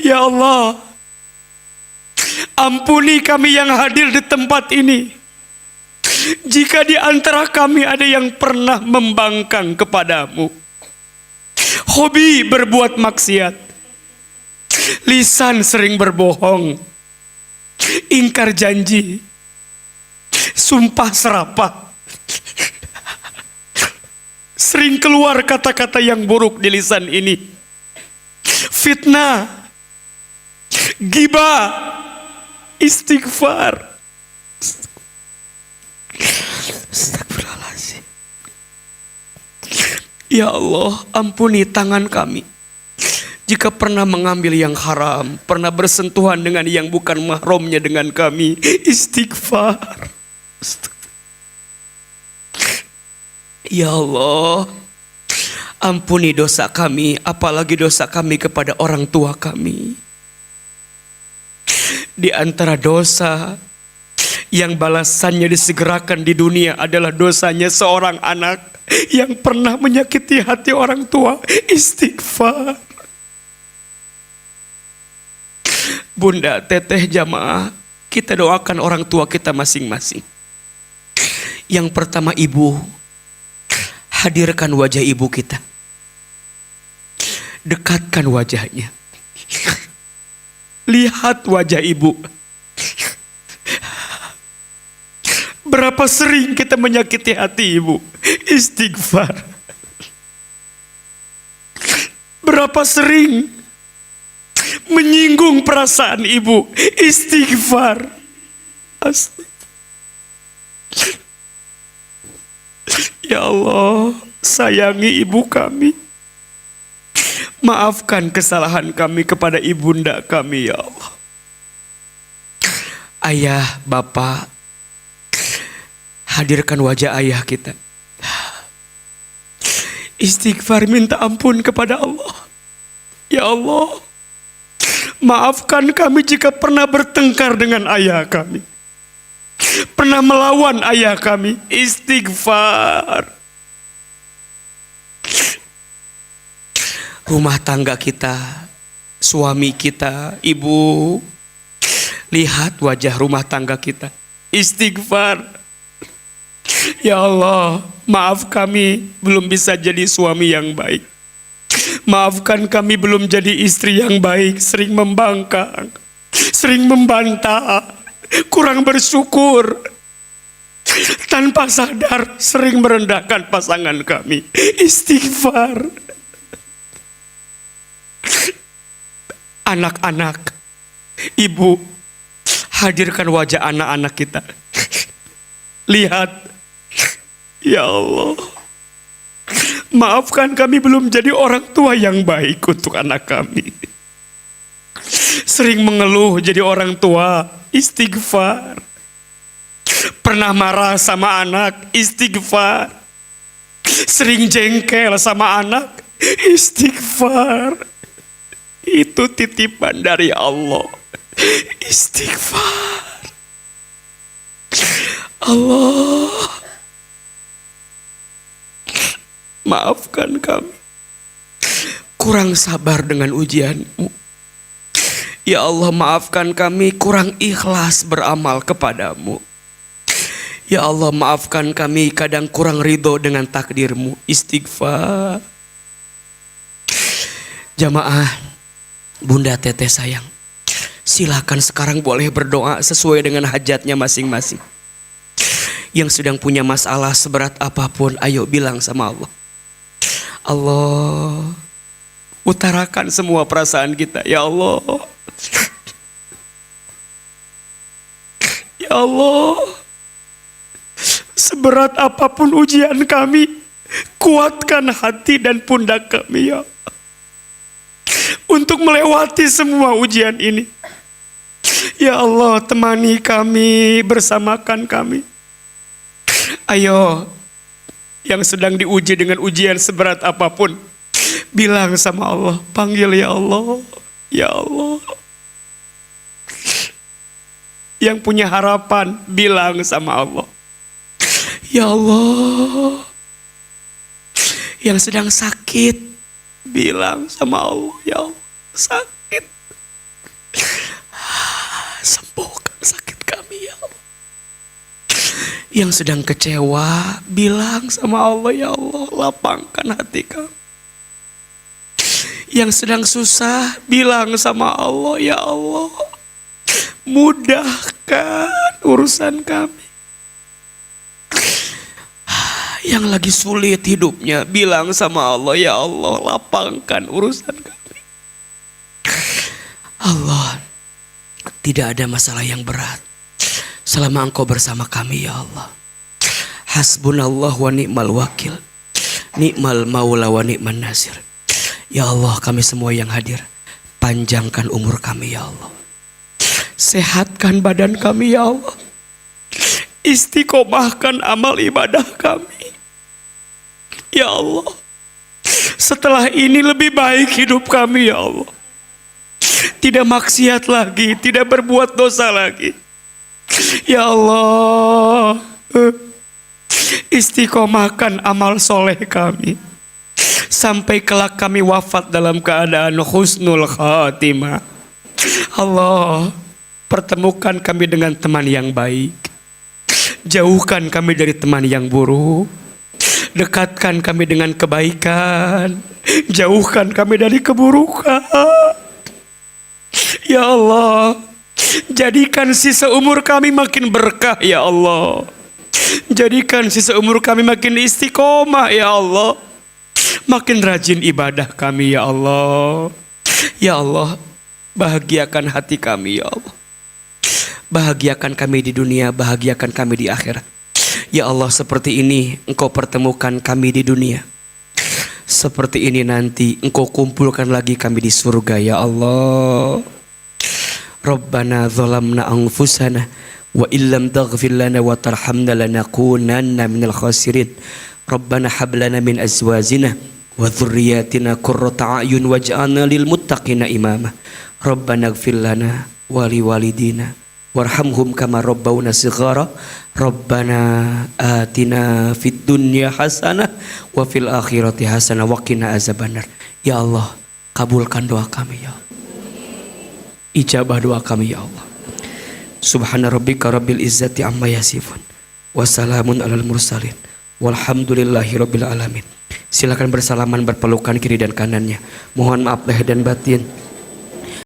Speaker 1: Ya Allah, ampuni kami yang hadir di tempat ini jika di antara kami ada yang pernah membangkang kepadamu, hobi berbuat maksiat, lisan sering berbohong, ingkar janji, sumpah serapah, sering keluar kata-kata yang buruk di lisan ini, fitnah, ghibah, istighfar. Astagfirullahaladzim. Ya Allah, ampuni tangan kami jika pernah mengambil yang haram, pernah bersentuhan dengan yang bukan mahramnya dengan kami. Istighfar. Ya Allah, ampuni dosa kami, apalagi dosa kami kepada orang tua kami. Di antara dosa yang balasannya disegerakan di dunia adalah dosanya seorang anak yang pernah menyakiti hati orang tua. Istighfar. Bunda, teteh, jamaah, kita doakan orang tua kita masing-masing. Yang pertama, ibu, hadirkan wajah ibu kita, dekatkan wajahnya, lihat wajah ibu. Berapa sering kita menyakiti hati ibu? Istighfar. Berapa sering menyinggung perasaan ibu? Istighfar. Ya Allah, sayangi ibu kami. Maafkan kesalahan kami kepada ibunda kami, ya Allah. Ayah, bapak, hadirkan wajah ayah kita. Istighfar, minta ampun kepada Allah. Ya Allah, maafkan kami jika pernah bertengkar dengan ayah kami, pernah melawan ayah kami. Istighfar. Rumah tangga kita, suami kita, ibu, lihat wajah rumah tangga kita. Istighfar. Ya Allah, maaf kami belum bisa jadi suami yang baik. Maafkan kami belum jadi istri yang baik, sering membangkang, sering membantah, kurang bersyukur, tanpa sadar sering merendahkan pasangan kami. Istighfar. Anak-anak, ibu, hadirkan wajah anak-anak kita. Lihat, ya Allah, maafkan kami belum jadi orang tua yang baik untuk anak kami. Sering mengeluh jadi orang tua. Istighfar. Pernah marah sama anak. Istighfar. Sering jengkel sama anak. Istighfar. Itu titipan dari Allah. Istighfar. Allah, maafkan kami kurang sabar dengan ujian-Mu. Ya Allah, maafkan kami kurang ikhlas beramal kepadamu. Ya Allah, maafkan kami kadang kurang ridho dengan takdir-Mu. Istighfar. Jamaah, bunda, teteh sayang, silakan sekarang boleh berdoa sesuai dengan hajatnya masing-masing. Yang sedang punya masalah seberat apapun, ayo bilang sama Allah. Allah, Utarakan semua perasaan kita, ya Allah. Ya Allah, seberat apapun ujian kami, kuatkan hati dan pundak kami ya Allah, untuk melewati semua ujian ini. Ya Allah, temani kami, bersamakan kami. Ayo, yang sedang diuji dengan ujian seberat apapun, bilang sama Allah, panggil ya Allah, ya Allah. Yang punya harapan, bilang sama Allah, ya Allah. Yang sedang sakit, bilang sama Allah, ya Allah, sakit, sembuhkan sakit kami ya Allah. Yang sedang kecewa, bilang sama Allah, ya Allah, lapangkan hati kami. Yang sedang susah, bilang sama Allah, ya Allah, mudahkan urusan kami. Yang lagi sulit hidupnya, bilang sama Allah, ya Allah, lapangkan urusan kami. Allah, tidak ada masalah yang berat selama Engkau bersama kami ya Allah. Hasbunallah wa ni'mal wakil, ni'mal maula wa ni'man nasir. Ya Allah, kami semua yang hadir, panjangkan umur kami ya Allah, sehatkan badan kami ya Allah, istiqomahkan amal ibadah kami ya Allah. Setelah ini lebih baik hidup kami ya Allah, tidak maksiat lagi, tidak berbuat dosa lagi ya Allah. Istiqomahkan amal soleh kami sampai kelak kami wafat dalam keadaan husnul khatimah. Allah, pertemukan kami dengan teman yang baik, jauhkan kami dari teman yang buruk. Dekatkan kami dengan kebaikan, jauhkan kami dari keburukan. Ya Allah, jadikan sisa umur kami makin berkah ya Allah. Jadikan sisa umur kami makin istiqomah ya Allah, makin rajin ibadah kami ya Allah. Ya Allah, bahagiakan hati kami ya Allah, bahagiakan kami di dunia, bahagiakan kami di akhirat. Ya Allah, seperti ini Engkau pertemukan kami di dunia, seperti ini nanti Engkau kumpulkan lagi kami di surga ya Allah. Rabbana zalamna anfusana wa illam taghfir lana wa tarhamna lanakunanna minal khasirin. Rabbana hab lana min azwajina wa dhurriyyatina qurrata a'yun waj'alna lil muttaqina imama. Rabbana ighfir lana wa liwalidina warhamhum kama rabbawna shighara. Rabbana atina fid dunya hasanah wa fil akhirati hasanah wa qina azabannar. Ya Allah, kabulkan doa kami ya Allah, ijabah doa kami ya Allah. Subhana rabbika rabbil izzati amma yasifun wa salamun alal mursalin walhamdulillahi rabbil alamin. Silakan bersalaman, berpelukan kiri dan kanannya. Mohon maaf lahir dan batin.